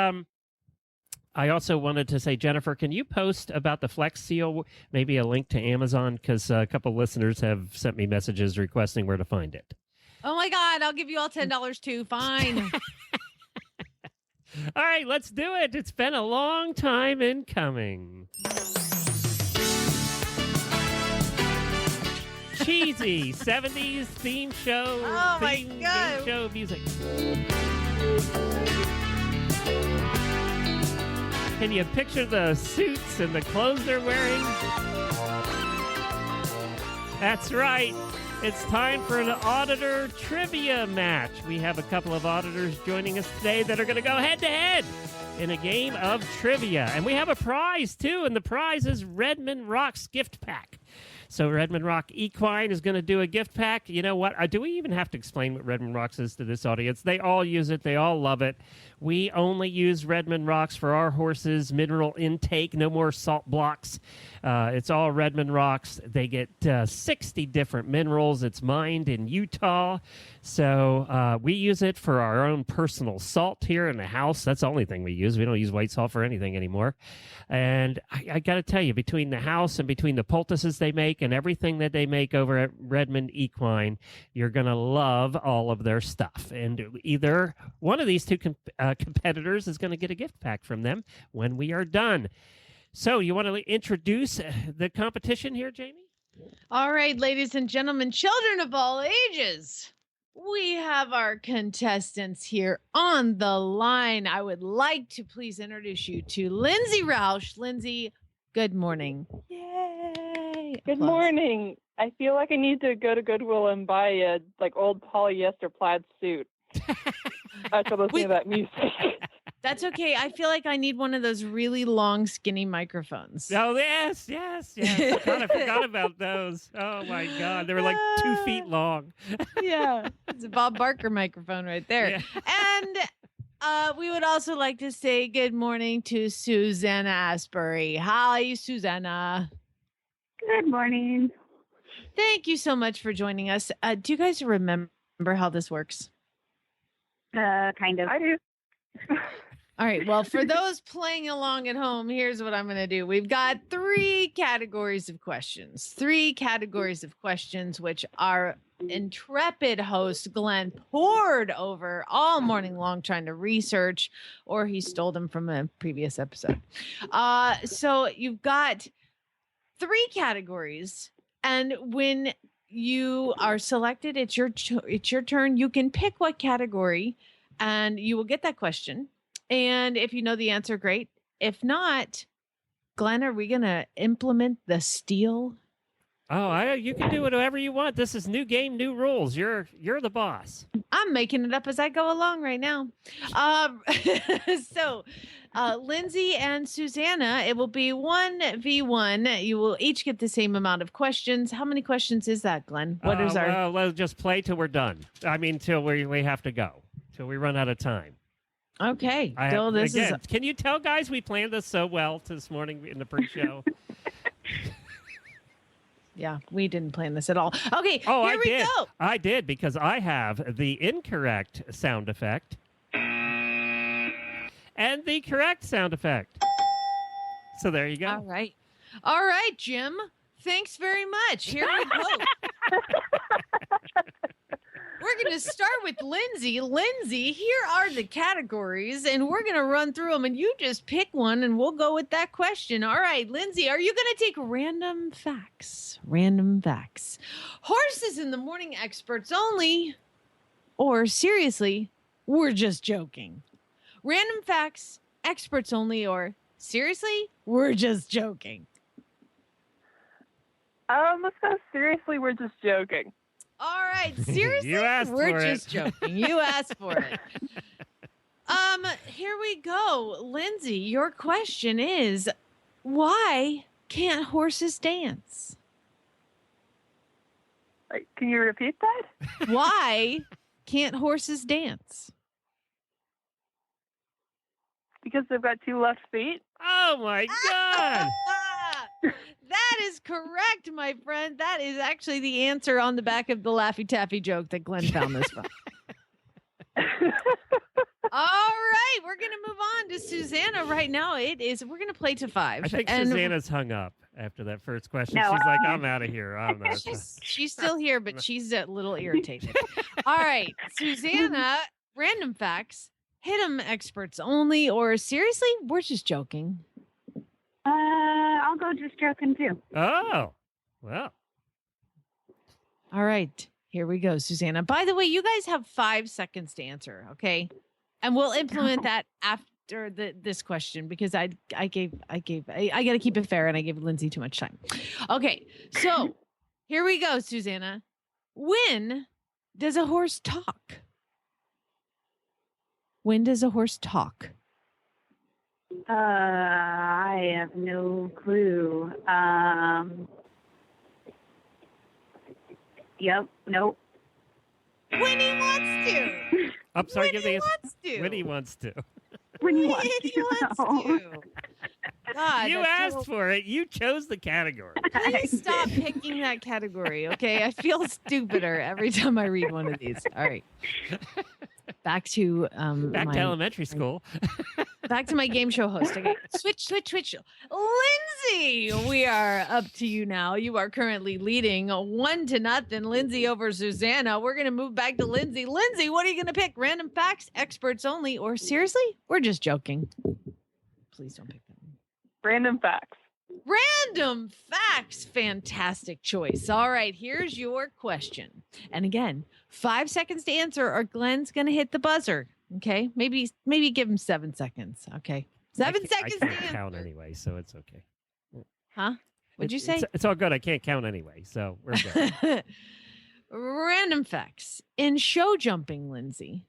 Speaker 1: I also wanted to say, Jennifer, can you post about the Flex Seal, maybe a link to Amazon? Because a couple listeners have sent me messages requesting where to find it.
Speaker 6: Oh, my God. I'll give you all $10 too. Fine.
Speaker 1: All right, let's do it. It's been a long time in coming. Cheesy 70s theme show.
Speaker 6: Oh, my God.
Speaker 1: Theme show music. Can you picture the suits and the clothes they're wearing? That's right. It's time for an auditor trivia match. We have a couple of auditors joining us today that are going to go head-to-head in a game of trivia. And we have a prize, too, and the prize is Redmond Rock's gift pack. So Redmond Rock Equine is going to do a gift pack. You know what? Do we even have to explain what Redmond Rocks is to this audience? They all use it. They all love it. We only use Redmond Rocks for our horses' mineral intake. No more salt blocks. It's all Redmond Rocks. They get 60 different minerals. It's mined in Utah. So we use it for our own personal salt here in the house. That's the only thing we use. We don't use white salt for anything anymore. And I got to tell you, between the house and between the poultices they make and everything that they make over at Redmond Equine, you're going to love all of their stuff. And either one of these two competitors is going to get a gift pack from them when we are done. So you want to introduce the competition here, Jamie?
Speaker 6: All right, ladies and gentlemen, children of all ages, we have our contestants here on the line. I would like to please introduce you to Lindsay Roush. Lindsay, good morning. Yay!
Speaker 8: Good
Speaker 6: Applause.
Speaker 8: morning. I feel like I need to go to Goodwill and buy a old polyester plaid suit after listening to that music.
Speaker 6: That's okay. I feel like I need one of those really long, skinny microphones.
Speaker 1: Oh, yes. I kind of forgot about those. Oh, my God. They were like 2 feet long.
Speaker 6: Yeah. It's a Bob Barker microphone right there.
Speaker 1: Yeah.
Speaker 6: And we would also like to say good morning to Susanna Asbury. Hi, Susanna.
Speaker 9: Good morning.
Speaker 6: Thank you so much for joining us. Do you guys remember how this works?
Speaker 9: Kind of.
Speaker 8: I do.
Speaker 6: All right. Well, for those playing along at home, here's what I'm going to do. We've got 3 categories of questions. 3 categories of questions, which our intrepid host, Glenn, poured over all morning long trying to research, or he stole them from a previous episode. So you've got 3 categories. And when you are selected, it's your turn. You can pick what category, and you will get that question. And if you know the answer, great. If not, Glenn, are we going to implement the steal?
Speaker 1: Oh, you can do whatever you want. This is new game, new rules. You're the boss.
Speaker 6: I'm making it up as I go along right now. So, Lindsay and Susanna, it will be 1v1. You will each get the same amount of questions. How many questions is that, Glenn? What is our?
Speaker 1: Well, let's just play till we're done. I mean, till we have to go, till we run out of time.
Speaker 6: Okay. Can
Speaker 1: you tell, guys, we planned this so well this morning in the pre-show?
Speaker 6: Yeah, we didn't plan this at all. Okay,
Speaker 1: here
Speaker 6: we go.
Speaker 1: I did, because I have the incorrect sound effect and the correct sound effect. So there you go.
Speaker 6: All right, Jim. Thanks very much. Here we go. We're going to start with Lindsay. Lindsay, here are the categories, and we're going to run through them, and you just pick one, and we'll go with that question. All right, Lindsay, are you going to take random facts? Random facts. Horses in the morning experts only, or seriously, we're just joking. Random facts, experts only, or seriously, we're just joking.
Speaker 8: Let's go seriously, we're just joking.
Speaker 6: All right, seriously,
Speaker 1: You asked
Speaker 6: we're
Speaker 1: for it.
Speaker 6: just joking. You asked for it. Here we go. Lindsay, your question is, why can't horses dance?
Speaker 8: Can you repeat that?
Speaker 6: Why can't horses dance?
Speaker 8: Because they've got 2 left feet?
Speaker 1: Oh my God!
Speaker 6: That is correct, my friend. That is actually the answer on the back of the Laffy Taffy joke that Glenn found this from. All right, we're going to move on to Susanna right now. We're going to play to 5.
Speaker 1: I think
Speaker 6: And
Speaker 1: Susanna's hung up after that first question.
Speaker 9: No.
Speaker 1: She's like, I'm out of here. I'm not.
Speaker 6: she's still here, but she's a little irritated. All right, Susanna, random facts, hit 'em experts only, or seriously, we're just joking.
Speaker 9: I'll go just joking too.
Speaker 1: Oh, well.
Speaker 6: All right, here we go, Susanna. By the way, you guys have 5 seconds to answer, okay? And we'll implement that after this question because I got to keep it fair and I gave Lindsay too much time. Okay, so here we go, Susanna. When does a horse talk? When does a horse talk?
Speaker 9: I have no clue. Yep, nope.
Speaker 6: When he wants to.
Speaker 1: I'm sorry,
Speaker 6: When
Speaker 1: give
Speaker 6: he
Speaker 1: the answer.
Speaker 6: wants to.
Speaker 1: When he wants to.
Speaker 9: When you
Speaker 6: When
Speaker 9: want
Speaker 6: he
Speaker 9: to.
Speaker 6: wants
Speaker 9: No.
Speaker 6: to. God,
Speaker 1: You
Speaker 6: that's
Speaker 1: asked for it. You chose the category.
Speaker 6: Please stop picking that category, okay? I feel stupider every time I read one of these. All right. Back to
Speaker 1: Back to elementary school.
Speaker 6: back to my game show host. Okay. Switch. Lindsay, we are up to you now. You are currently leading 1-0. Lindsay over Susanna. We're going to move back to Lindsay. Lindsay, what are you going to pick? Random facts, experts only, or seriously? We're just joking. Please don't pick that one.
Speaker 8: Random facts.
Speaker 6: Random facts. Fantastic choice. All right, here's your question. And again, 5 seconds to answer or Glenn's going to hit the buzzer. Okay? Maybe give him 7 seconds. Okay. 7 seconds
Speaker 1: I
Speaker 6: to
Speaker 1: can't
Speaker 6: answer.
Speaker 1: count anyway, so it's okay.
Speaker 6: Huh? What'd you say?
Speaker 1: It's all good. I can't count anyway, so we're good.
Speaker 6: Random facts. In show jumping, Lindsay,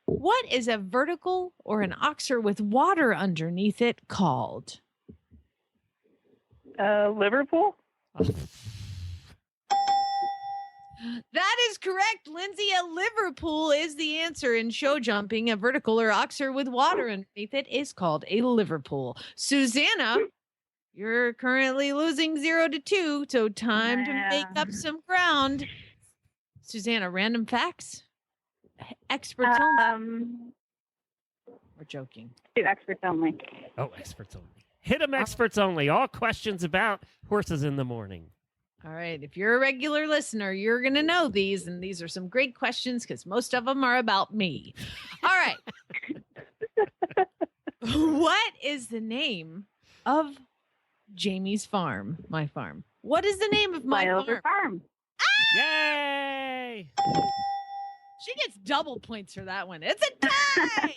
Speaker 6: what is a vertical or an oxer with water underneath it called?
Speaker 8: Liverpool?
Speaker 6: That is correct, Lindsay. A Liverpool is the answer in show jumping. A vertical or oxer with water underneath it is called a Liverpool. Susanna, you're currently losing 0-2, so time to make up some ground. Susanna, random facts? Experts only. We're joking.
Speaker 9: 2 experts only.
Speaker 1: Oh, experts only. Hit 'em experts only. All questions about horses in the morning.
Speaker 6: All right. If you're a regular listener, you're going to know these. And these are some great questions because most of them are about me. All right. What is the name of Jamie's farm? My farm. What is the name of my
Speaker 9: Flyover
Speaker 6: farm?
Speaker 9: farm.
Speaker 1: Yay!
Speaker 6: She gets double points for that one. It's a tie.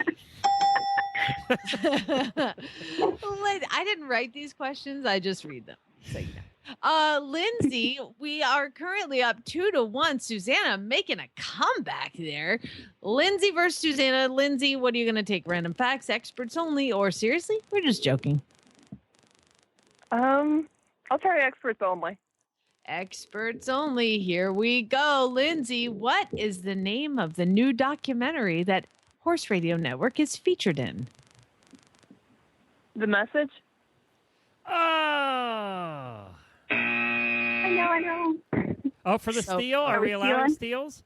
Speaker 6: I didn't write these questions. I just read them. So you know. Lindsay, we are currently up 2-1. Susanna making a comeback there. Lindsay versus Susanna. Lindsay, what are you going to take? Random facts, experts only, or seriously? We're just joking.
Speaker 8: I'll try experts only.
Speaker 6: Experts only. Here we go. Lindsay, what is the name of the new documentary that Horse Radio Network is featured in?
Speaker 8: The Message?
Speaker 1: Oh!
Speaker 9: I know.
Speaker 1: Oh, for the
Speaker 6: So,
Speaker 1: steal?
Speaker 9: are
Speaker 1: Are
Speaker 9: we
Speaker 1: we allowing
Speaker 9: stealing?
Speaker 1: steals?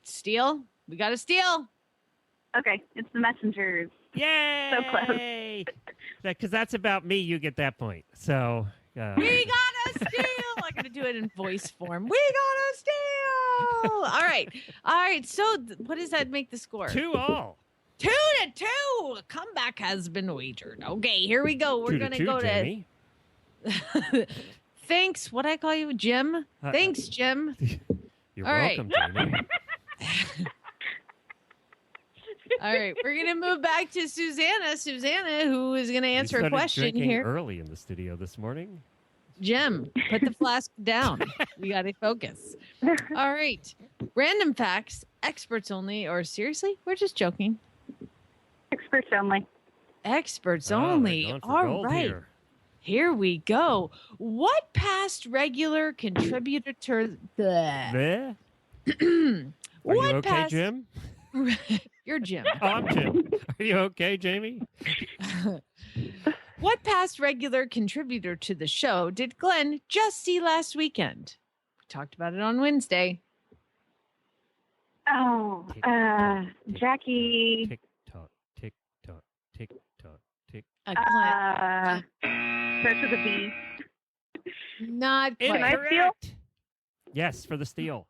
Speaker 6: Steal? We got to steal.
Speaker 9: Okay, it's the Messengers.
Speaker 1: Yay!
Speaker 9: So close.
Speaker 1: Because that's about me. You get that point. So.
Speaker 6: We got to steal. I'm going to do it in voice form. We got to steal. All right. So what does that make the score?
Speaker 1: 2-all.
Speaker 6: 2-2. A comeback has been wagered. Okay, here we go. We're going to
Speaker 1: 2-2,
Speaker 6: go
Speaker 1: Jamie.
Speaker 6: to. Thanks. What I call you, Jim? Thanks, Jim.
Speaker 1: You're
Speaker 6: All right.
Speaker 1: welcome, Jamie.
Speaker 6: All right, we're going to move back to Susanna. Susanna, who is going to answer a question
Speaker 1: drinking
Speaker 6: here.
Speaker 1: early in the studio this morning.
Speaker 6: Jim, put the flask down. We got to focus. All right. Random facts, experts only, or seriously, we're just joking.
Speaker 9: Experts only.
Speaker 6: Experts
Speaker 1: Oh, they're
Speaker 6: only.
Speaker 1: going for
Speaker 6: All
Speaker 1: gold
Speaker 6: right. Here we go. What past regular contributor to the
Speaker 1: Bleh. Are
Speaker 6: what
Speaker 1: you okay,
Speaker 6: past
Speaker 1: Jim?
Speaker 6: You're Jim.
Speaker 1: Oh, I'm Jim. Are you okay, Jamie?
Speaker 6: What past regular contributor to the show did Glenn just see last weekend? We talked about it on Wednesday.
Speaker 9: Oh, Jackie.
Speaker 1: Tick tock, tick tock, tick tock, tick.
Speaker 6: Glenn.
Speaker 9: Starts with a B.
Speaker 6: Not quite.
Speaker 1: Incorrect. Yes, for the steal.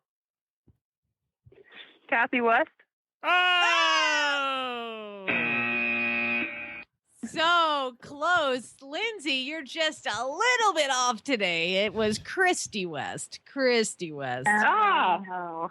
Speaker 8: Kathy West.
Speaker 1: Oh!
Speaker 6: So close. Lindsay, you're just a little bit off today. It was Christy West. Christy West.
Speaker 9: Oh.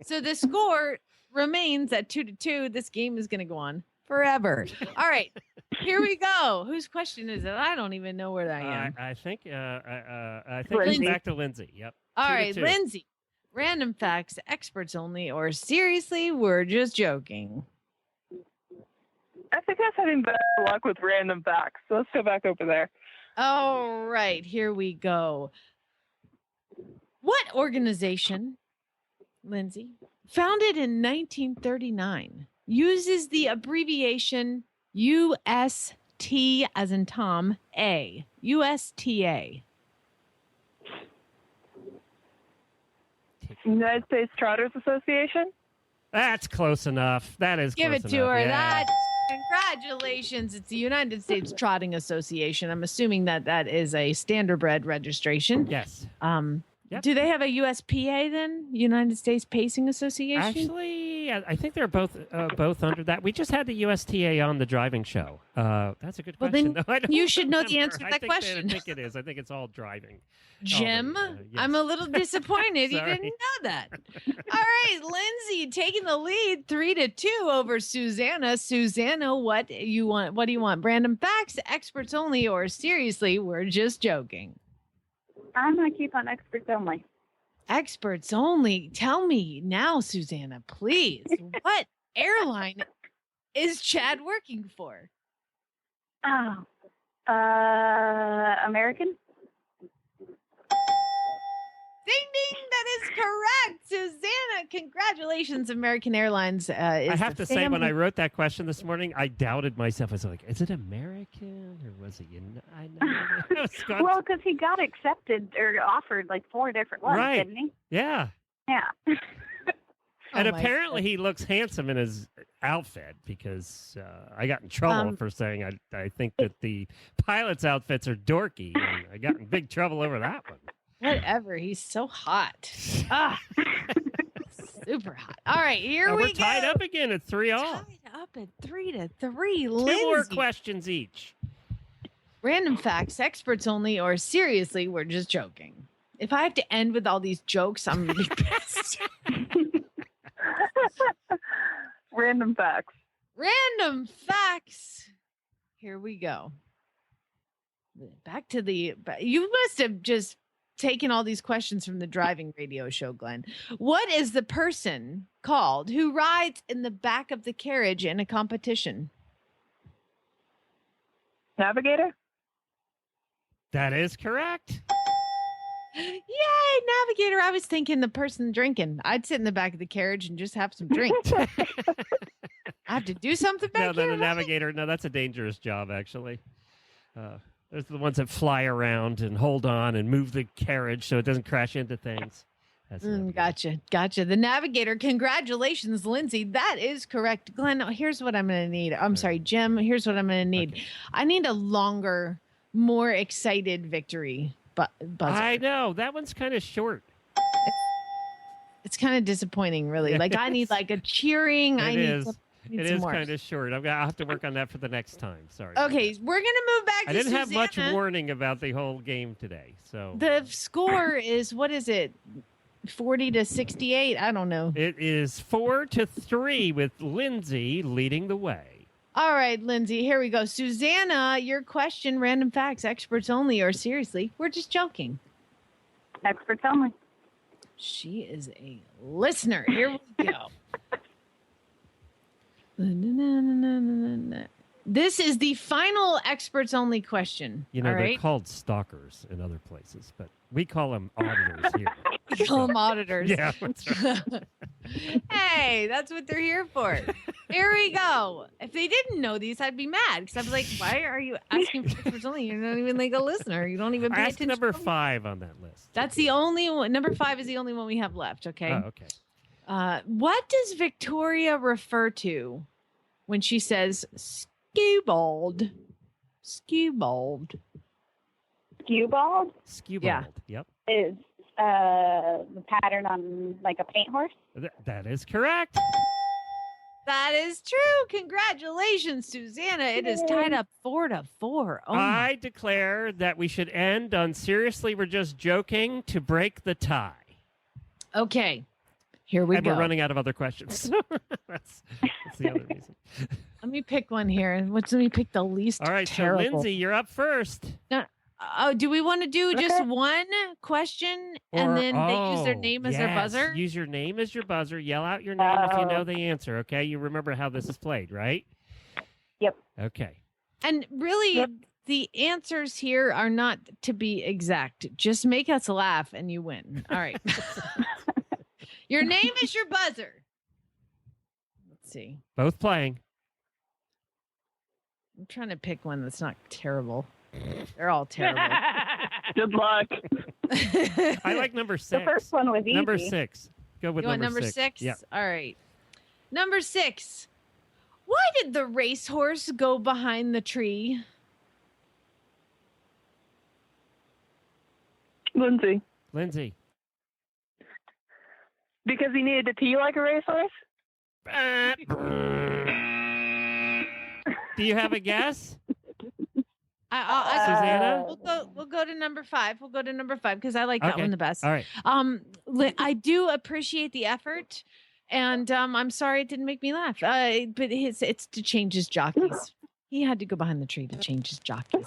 Speaker 6: So the score remains at 2-2. This game is going to go on forever. All right. Here we go. Whose question is it? I don't even know where I am.
Speaker 1: I think it's
Speaker 9: Lindsay.
Speaker 1: back to Lindsay. Yep.
Speaker 6: All
Speaker 1: 2-2.
Speaker 6: right, Lindsay. Random facts, experts only, or seriously, we're just joking.
Speaker 8: I think I was having better luck with random facts. So let's go back over there.
Speaker 6: All right, here we go. What organization, Lindsay, founded in 1939, uses the abbreviation UST as in Tom A? USTA.
Speaker 8: United States Trotters Association.
Speaker 1: That's close enough. That is
Speaker 6: Give
Speaker 1: close
Speaker 6: it to
Speaker 1: enough.
Speaker 6: her.
Speaker 1: Yeah.
Speaker 6: That congratulations. It's the United States Trotting Association. I'm assuming that is a standardbred registration.
Speaker 1: Yes. Yep.
Speaker 6: Do they have a USPA then? United States Pacing Association?
Speaker 1: Actually, I think they're both under that. We just had the USTA on the driving show. That's a good
Speaker 6: Well,
Speaker 1: question.
Speaker 6: then
Speaker 1: No, I don't
Speaker 6: you should know the
Speaker 1: remember.
Speaker 6: answer to
Speaker 1: I
Speaker 6: that
Speaker 1: think
Speaker 6: question.
Speaker 1: I think it is. I think it's all driving.
Speaker 6: Jim,
Speaker 1: yes.
Speaker 6: I'm a little disappointed you
Speaker 1: Sorry.
Speaker 6: didn't know that. All right, Lindsay taking the lead 3-2 over Susanna. Susanna, what do you want? Random facts, experts only, or seriously, we're just joking?
Speaker 9: I'm going to keep on experts only.
Speaker 6: Experts only. Tell me now, Susanna, please. What airline is Chad working for?
Speaker 9: Oh. American?
Speaker 6: Ding, ding. That is correct. Susanna, congratulations. American Airlines
Speaker 1: I have to say, when I wrote that question this morning, I doubted myself. I was like, is it American or was it United?
Speaker 9: Well, because he got accepted or offered like 4 different ones,
Speaker 1: Right.
Speaker 9: didn't he?
Speaker 1: Yeah.
Speaker 9: Yeah.
Speaker 1: And
Speaker 6: Oh my
Speaker 1: apparently
Speaker 6: God.
Speaker 1: he looks handsome in his outfit because I got in trouble for saying I think that the pilot's outfits are dorky. And I got in big trouble over that one.
Speaker 6: Whatever. He's so hot. Super hot. All right, here
Speaker 1: And
Speaker 6: we
Speaker 1: we're
Speaker 6: go.
Speaker 1: tied up again at 3-all.
Speaker 6: Tied up at 3-3.
Speaker 1: 2
Speaker 6: Lindsay.
Speaker 1: more questions each.
Speaker 6: Random facts, experts only, or seriously, we're just joking. If I have to end with all these jokes, I'm going to be pissed.
Speaker 8: Random facts.
Speaker 6: Random facts. Here we go. Back to the. You must have just taken all these questions from the driving radio show, Glenn. What is the person called who rides in the back of the carriage in a competition?
Speaker 8: Navigator.
Speaker 1: That is correct.
Speaker 6: Yay, navigator. I was thinking the person drinking. I'd sit in the back of the carriage and just have some drinks. I have to do something back
Speaker 1: No,
Speaker 6: here.
Speaker 1: the navigator. No, that's a dangerous job, actually. Those are the ones that fly around and hold on and move the carriage so it doesn't crash into things. That's the navigator.
Speaker 6: Gotcha. The navigator. Congratulations, Lindsay. That is correct. Glenn, here's what I'm going to need. I'm sorry, Jim. Here's what I'm going to need.
Speaker 1: Okay.
Speaker 6: I need a longer, more excited victory buzzer.
Speaker 1: I know. That one's kind of short.
Speaker 6: It's kind of disappointing, really.
Speaker 1: Yeah,
Speaker 6: Like, I need like a cheering.
Speaker 1: It is.
Speaker 6: Need
Speaker 1: It
Speaker 6: some
Speaker 1: is
Speaker 6: more.
Speaker 1: kind of short. I'll have to work on that for the next time. Sorry.
Speaker 6: Okay, we're going to move back
Speaker 1: I
Speaker 6: to
Speaker 1: didn't have much
Speaker 6: Susanna.
Speaker 1: warning about the whole game today. So
Speaker 6: The score is, what is it? 40 to 68. I don't know.
Speaker 1: It is 4-3 with Lindsay leading the way.
Speaker 6: All right, Lindsay, here we go. Susanna, your question, random facts, experts only, or seriously, we're just joking.
Speaker 9: Experts only.
Speaker 6: She is a listener. Here we go. This is the final experts only question.
Speaker 1: You know,
Speaker 6: all
Speaker 1: they're
Speaker 6: right?
Speaker 1: called stalkers in other places, but we call them auditors here.
Speaker 6: We call them auditors.
Speaker 1: Yeah, that's right.
Speaker 6: Hey, that's what they're here for. Here we go. If they didn't know these, I'd be mad because I was like, why are you asking for experts only? You're not even like a listener. You don't even pay
Speaker 1: Ask
Speaker 6: attention.
Speaker 1: number 5 on that list.
Speaker 6: That's the only one. Number 5 is the only one we have left. Okay.
Speaker 1: Oh, okay.
Speaker 6: What does Victoria refer to when she says skewbald? Skewbald.
Speaker 9: Skewbald
Speaker 1: Skewbald.
Speaker 6: Yeah.
Speaker 1: Yep.
Speaker 9: is the pattern on like a paint horse.
Speaker 1: That is correct.
Speaker 6: That is true. Congratulations, Susanna. It is tied up 4-4. Oh,
Speaker 1: I declare that we should end on seriously, we're just joking to break the tie.
Speaker 6: okay. Here we
Speaker 1: And
Speaker 6: go.
Speaker 1: we're running out of other questions. that's the other reason.
Speaker 6: Let me pick one here. Let me pick the least
Speaker 1: All right,
Speaker 6: terrible.
Speaker 1: so Lindsay, you're up first.
Speaker 6: Oh, do we want to do just one question and then they use their name as their buzzer?
Speaker 1: Use your name as your buzzer. Yell out your name if you know the answer, okay? You remember how this is played, right?
Speaker 9: Yep.
Speaker 1: Okay.
Speaker 6: And really, the answers here are not to be exact. Just make us laugh and you win. All right. Your name is your buzzer. Let's see.
Speaker 1: Both playing.
Speaker 6: I'm trying to pick one that's not terrible. They're all terrible.
Speaker 8: Good luck.
Speaker 1: I like number 6.
Speaker 9: The first one was easy.
Speaker 1: Number 6. Go with
Speaker 6: You want number
Speaker 1: 6.
Speaker 6: 6?
Speaker 1: Yeah.
Speaker 6: All right. Number 6. Why did the racehorse go behind the tree?
Speaker 8: Lindsay.
Speaker 7: Because he needed to pee like a racehorse?
Speaker 1: Do you have a guess?
Speaker 6: Susanna?
Speaker 1: Susanna?
Speaker 6: We'll go to number 5. We'll go to number 5 because I like that
Speaker 1: Okay.
Speaker 6: one the best.
Speaker 1: All right.
Speaker 6: I do appreciate the effort, and I'm sorry it didn't make me laugh. But it's to change his jockeys. He had to go behind the tree to change his jockeys.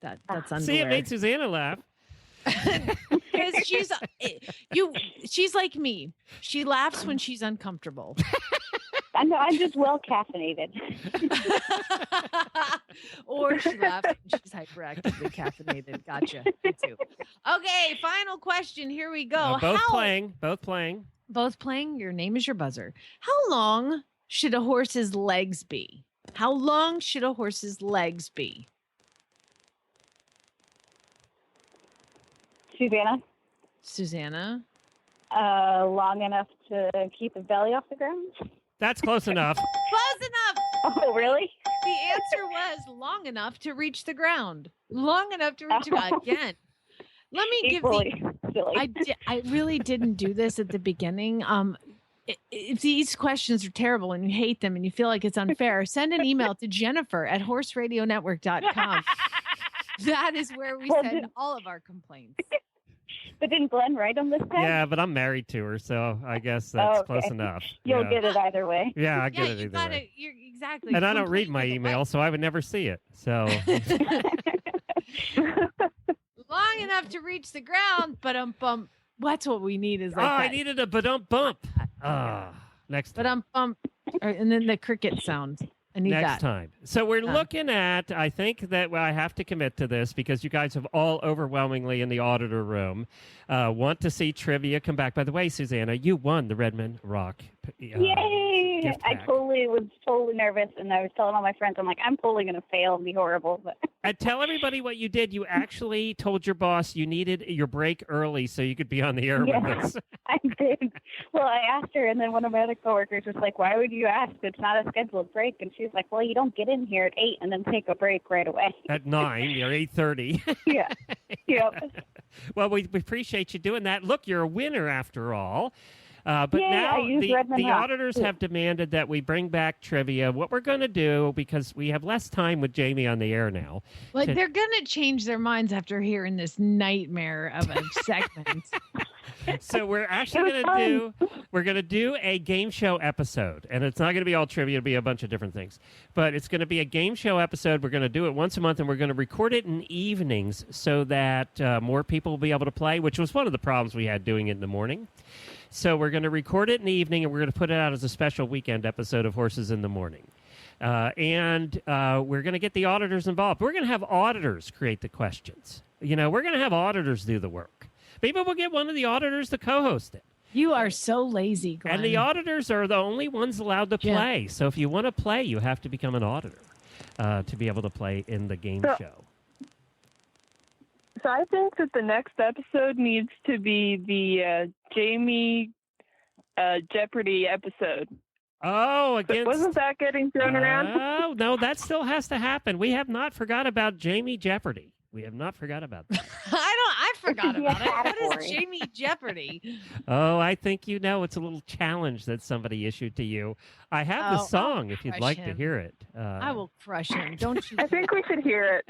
Speaker 6: That's unfair.
Speaker 1: See, it made Susanna laugh.
Speaker 6: Because she's like me. She laughs when she's uncomfortable.
Speaker 9: I know, I'm just well caffeinated.
Speaker 6: Or she laughs when she's hyperactively caffeinated. Gotcha. Me too. Okay, final question. Here we go.
Speaker 1: Both playing. Both playing.
Speaker 6: Both playing. Your name is your buzzer. How long should a horse's legs be? How long should a horse's legs be?
Speaker 9: Susanna,
Speaker 6: Susanna?
Speaker 9: long enough to keep his belly off the ground.
Speaker 1: That's close enough.
Speaker 6: Close enough.
Speaker 9: Oh, really?
Speaker 6: The answer was long enough to reach the ground. Long enough to reach the ground. Again, let me give
Speaker 9: Equally silly.
Speaker 6: I really didn't do this at the beginning. If these questions are terrible and you hate them and you feel like it's unfair, send an email to Jennifer@horseradionetwork.com. That is where we send all of our complaints.
Speaker 9: But didn't Glenn write him this time?
Speaker 1: Yeah, but I'm married to her, so I guess that's close enough.
Speaker 9: You'll
Speaker 1: Yeah.
Speaker 9: get it either way.
Speaker 1: Yeah, I get
Speaker 6: Yeah,
Speaker 1: it
Speaker 6: you
Speaker 1: either
Speaker 6: got
Speaker 1: way.
Speaker 6: it. You're exactly.
Speaker 1: And I don't read
Speaker 6: complete
Speaker 1: my
Speaker 6: with the
Speaker 1: email, so I would never see it. So
Speaker 6: long enough to reach the ground, but bump. That's what we need is like
Speaker 1: I
Speaker 6: that.
Speaker 1: needed a ba-dump bump. Next time.
Speaker 6: Bump, and then the cricket sound. I need
Speaker 1: Next
Speaker 6: that.
Speaker 1: time. So we're looking at, I think that I have to commit to this because you guys have all overwhelmingly in the auditor room want to see trivia come back. By the way, Susanna, you won the Redmond Rock.
Speaker 9: Yay!
Speaker 1: Gift
Speaker 9: I
Speaker 1: pack.
Speaker 9: was totally nervous, and I was telling all my friends, I'm like, I'm totally going to fail and be horrible. But
Speaker 1: And tell everybody what you did. You actually told your boss you needed your break early so you could be on the air with us.
Speaker 9: I did. Well, I asked her, and then one of my other coworkers was like, why would you ask? It's not a scheduled break. And she was like, well, you don't get in here at 8 and then take a break right away.
Speaker 1: At 9 or 8:30.
Speaker 9: Yeah. Yep.
Speaker 1: Well, we appreciate you doing that. Look, you're a winner after all. But
Speaker 9: Yay, I
Speaker 1: now
Speaker 9: used Redmond
Speaker 1: the
Speaker 9: Rock.
Speaker 1: auditors have demanded that we bring back trivia. What we're going to do, because we have less time with Jamie on the air now.
Speaker 6: Like
Speaker 1: to-
Speaker 6: they're gonna change their minds after hearing this nightmare of a segment.
Speaker 1: So we're actually going to do a game show episode, and it's not going to be all trivia. It'll be a bunch of different things, but it's going to be a game show episode. We're going to do it once a month, and we're going to record it in evenings so that more people will be able to play, which was one of the problems we had doing it in the morning. So we're going to record it in the evening, and we're going to put it out as a special weekend episode of Horses in the Morning. And we're going to get the auditors involved. We're going to have auditors create the questions. We're going to have auditors do the work. Maybe we'll get one of the auditors to co-host it.
Speaker 6: You are so lazy, Glenn.
Speaker 1: And the auditors are the only ones allowed to play. So if you want to play, you have to become an auditor to be able to play in the game show.
Speaker 8: So I think that the next episode needs to be the Jamie Jeopardy episode.
Speaker 1: Oh, against...
Speaker 8: Wasn't that getting thrown around?
Speaker 1: Oh, no, that still has to happen. We have not forgot about Jamie Jeopardy. We have not forgot about that.
Speaker 6: I forgot about it. What is Jamie Jeopardy?
Speaker 1: Oh, I think you know. It's a little challenge that somebody issued to you. I have the song if you'd like to hear it.
Speaker 6: I will crush him. Don't you?
Speaker 8: I think we should hear it.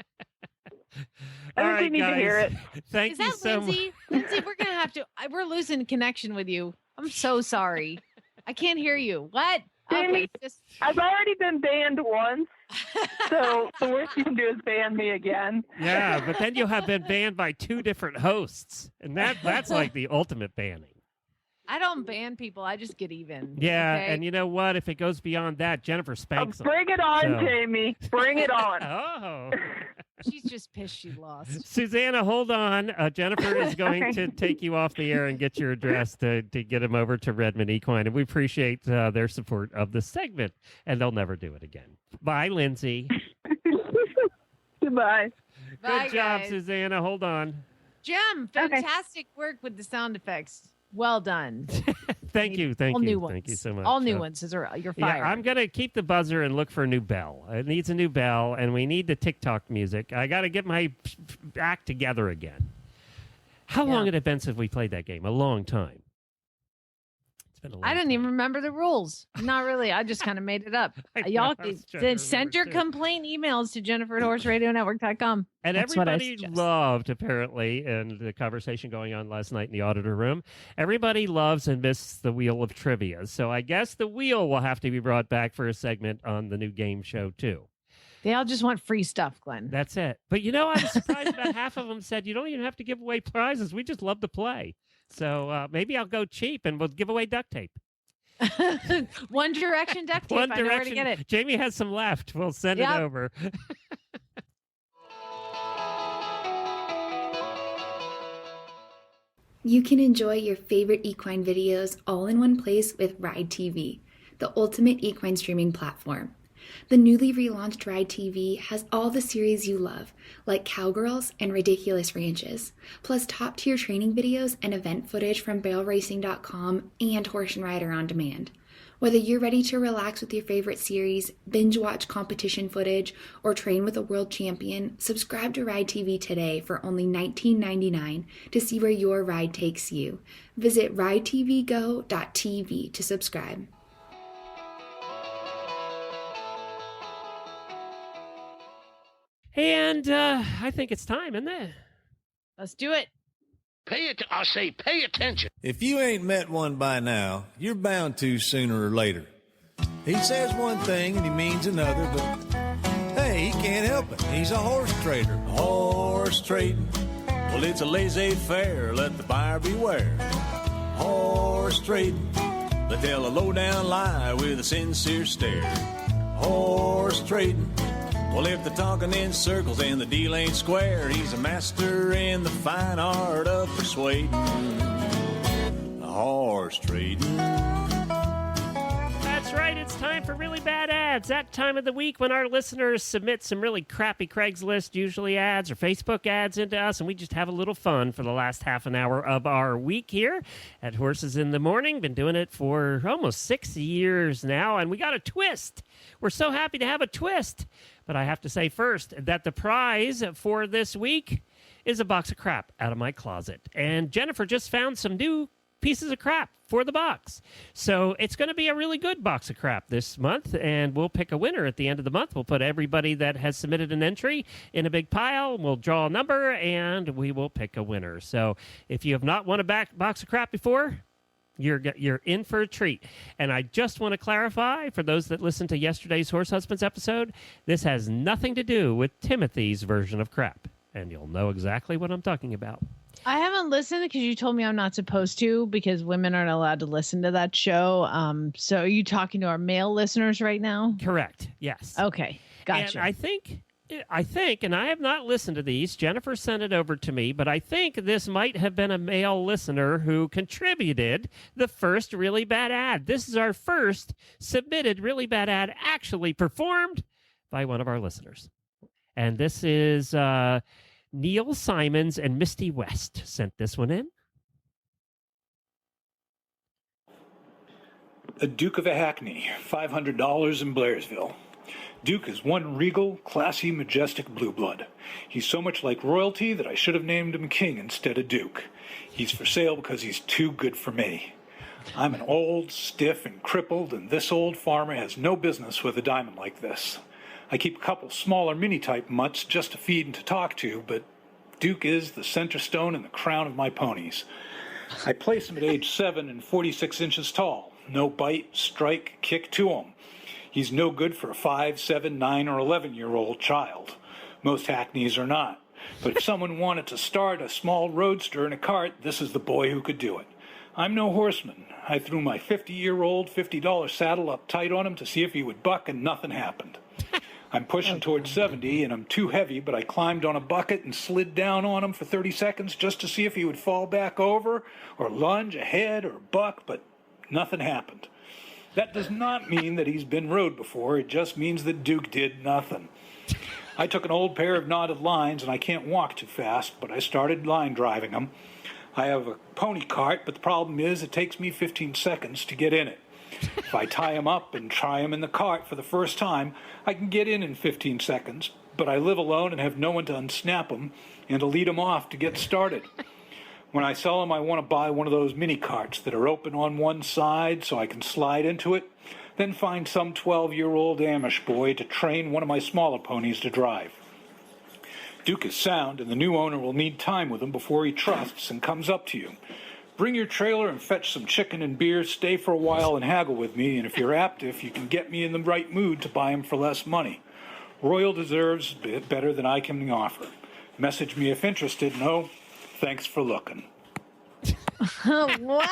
Speaker 1: All right,
Speaker 8: we need
Speaker 1: guys.
Speaker 8: to hear it.
Speaker 1: Thank you so much.
Speaker 6: Lindsay, we're going to have to... We're losing connection with you. I'm so sorry. I can't hear you. What?
Speaker 8: Jamie, I've already been banned once, so the worst you can do is ban me again.
Speaker 1: Yeah, but then you'll have been banned by 2 different hosts, and that's like the ultimate banning.
Speaker 6: I don't ban people. I just get even.
Speaker 1: Yeah,
Speaker 6: okay?
Speaker 1: and you know what? If it goes beyond that, Jennifer spanks them.
Speaker 8: Bring it on, Jamie. Bring it on.
Speaker 1: Oh.
Speaker 6: She's just pissed she lost.
Speaker 1: Susanna, hold on. Jennifer is going to take you off the air and get your address to get him over to Redmond Equine. And we appreciate their support of the segment. And they'll never do it again. Bye, Lindsay.
Speaker 8: Goodbye.
Speaker 6: Bye,
Speaker 1: Good job,
Speaker 6: guys.
Speaker 1: Susanna. Hold on.
Speaker 6: Jim, fantastic work with the sound effects. Well done.
Speaker 1: Thank you.
Speaker 6: All new ones.
Speaker 1: Thank you so much.
Speaker 6: All new ones. You're fired.
Speaker 1: Yeah, I'm going to keep the buzzer and look for a new bell. It needs a new bell, and we need the TikTok music. I got to get my act together again. How long had it been since we played that game? A long time. It's been a long
Speaker 6: I didn't
Speaker 1: time.
Speaker 6: even remember the rules. Not really. I just kind of made it up. Y'all send your complaint emails to Jennifer@horseradionetwork.com.
Speaker 1: And
Speaker 6: That's what I
Speaker 1: everybody
Speaker 6: suggest.
Speaker 1: loved, apparently, in the conversation going on last night in the auditor room, everybody loves and misses the Wheel of Trivia. So I guess the wheel will have to be brought back for a segment on the new game show, too.
Speaker 6: They all just want free stuff, Glenn.
Speaker 1: That's it. But, I was surprised about half of them said, you don't even have to give away prizes. We just love to play. So maybe I'll go cheap and we'll give away duct tape.
Speaker 6: One Direction duct tape.
Speaker 1: One
Speaker 6: I know where to
Speaker 1: Direction.
Speaker 6: get it.
Speaker 1: Jamie has some left. We'll send it over.
Speaker 10: You can enjoy your favorite equine videos all in one place with Ride TV, the ultimate equine streaming platform. The newly relaunched Ride TV has all the series you love, like Cowgirls and Ridiculous Ranches, plus top-tier training videos and event footage from BailRacing.com and Horse and Rider On Demand. Whether you're ready to relax with your favorite series, binge watch competition footage, or train with a world champion, subscribe to Ride TV today for only $19.99 to see where your ride takes you. Visit ridetvgo.tv to subscribe.
Speaker 1: And I think it's time, isn't it?
Speaker 6: Let's do it.
Speaker 11: I say pay attention.
Speaker 12: If you ain't met one by now, you're bound to sooner or later. He says one thing and he means another, but hey, he can't help it. He's a horse trader. Horse trading. Well, it's a laissez-faire. Let the buyer beware. Horse trading. They tell a low-down lie with a sincere stare. Horse trading. Well, if they're talking in circles and the deal ain't square, he's a master in the fine art of persuading. Horse trading.
Speaker 1: That's right. It's time for Really Bad Ads. That time of the week when our listeners submit some really crappy Craigslist, usually ads or Facebook ads into us, and we just have a little fun for the last half an hour of our week here at Horses in the Morning. Been doing it for almost 6 years now, and we got a twist. We're so happy to have a twist. But I have to say first that the prize for this week is a box of crap out of my closet. And Jennifer just found some new pieces of crap for the box. So it's going to be a really good box of crap this month, and we'll pick a winner at the end of the month. We'll put everybody that has submitted an entry in a big pile. We'll draw a number, and we will pick a winner. So if you have not won a box of crap before, you're in for a treat. And I just want to clarify, for those that listened to yesterday's Horse Husbands episode, this has nothing to do with Timothy's version of crap. And you'll know exactly what I'm talking about.
Speaker 6: I haven't listened because you told me I'm not supposed to, because women aren't allowed to listen to that show. So are you talking to our male listeners right now?
Speaker 1: Correct. Yes.
Speaker 6: Okay. Gotcha.
Speaker 1: And I think, and I have not listened to these, Jennifer sent it over to me, but I think this might have been a male listener who contributed the first Really Bad Ad. This is our first submitted Really Bad Ad actually performed by one of our listeners. And this is Neil Simons and Misty West sent this one in.
Speaker 13: The Duke of Hackney, $500 in Blairsville. Duke is one regal, classy, majestic blue blood. He's so much like royalty that I should have named him King instead of Duke. He's for sale because he's too good for me. I'm an old, stiff, and crippled, and this old farmer has no business with a diamond like this. I keep a couple smaller mini-type mutts just to feed and to talk to, but Duke is the center stone and the crown of my ponies. I place him at age 7 and 46 inches tall. No bite, strike, kick to him. He's no good for a 5, 7, 9, or 11-year-old child. Most Hackneys are not. But if someone wanted to start a small roadster in a cart, this is the boy who could do it. I'm no horseman. I threw my 50-year-old $50 saddle up tight on him to see if he would buck, and nothing happened. I'm pushing towards 70, and I'm too heavy, but I climbed on a bucket and slid down on him for 30 seconds just to see if he would fall back over or lunge ahead or buck, but nothing happened. That does not mean that he's been rode before. It just means that Duke did nothing. I took an old pair of knotted lines, and I can't walk too fast, but I started line driving him. I have a pony cart, but the problem is it takes me 15 seconds to get in it. If I tie him up and try him in the cart for the first time, I can get in 15 seconds, but I live alone and have no one to unsnap him and to lead him off to get started. When I sell them, I want to buy one of those mini carts that are open on one side so I can slide into it, then find some 12-year-old Amish boy to train one of my smaller ponies to drive. Duke is sound, and the new owner will need time with him before he trusts and comes up to you. Bring your trailer and fetch some chicken and beer, stay for a while and haggle with me, and if you're aptive, you can get me in the right mood to buy him for less money. Royal deserves better than I can offer. Message me if interested. No, thanks for looking.
Speaker 6: Wow,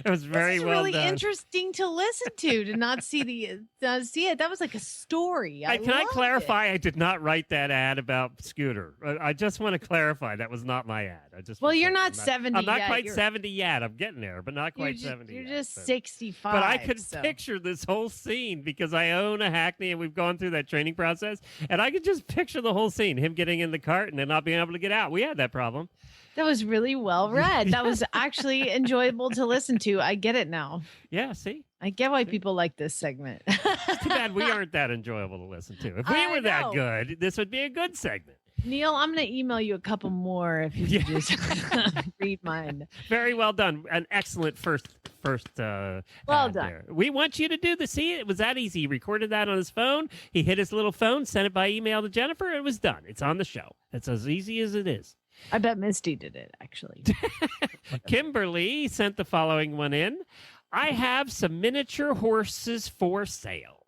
Speaker 1: it was very well
Speaker 6: really
Speaker 1: done.
Speaker 6: Interesting to listen to not see see it. That was like a story.
Speaker 1: Can I clarify? I did not write that ad about Scooter. I just want to clarify that was not my ad.
Speaker 6: You're not 70
Speaker 1: I'm not
Speaker 6: yet.
Speaker 1: quite 70 yet. I'm getting there, but not quite 70
Speaker 6: You're
Speaker 1: yet.
Speaker 6: just 65.
Speaker 1: But I could picture this whole scene because I own a Hackney and we've gone through that training process, and I could just picture the whole scene, him getting in the cart and then not being able to get out. We had that problem.
Speaker 6: That was really well read. That was actually enjoyable to listen to. I get it now.
Speaker 1: Yeah, see?
Speaker 6: I get why people like this segment.
Speaker 1: It's too bad we aren't that enjoyable to listen to. If we were that good, this would be a good segment.
Speaker 6: Neil, I'm going to email you a couple more if you could just read mine.
Speaker 1: Very well done. An excellent first
Speaker 6: well done.
Speaker 1: there. We want you to do the see. It was that easy. He recorded that on his phone. He hit his little phone, sent it by email to Jennifer. It was done. It's on the show. It's as easy as it is.
Speaker 6: I bet Misty did it, actually.
Speaker 1: Kimberly sent the following one in. I have some miniature horses for sale.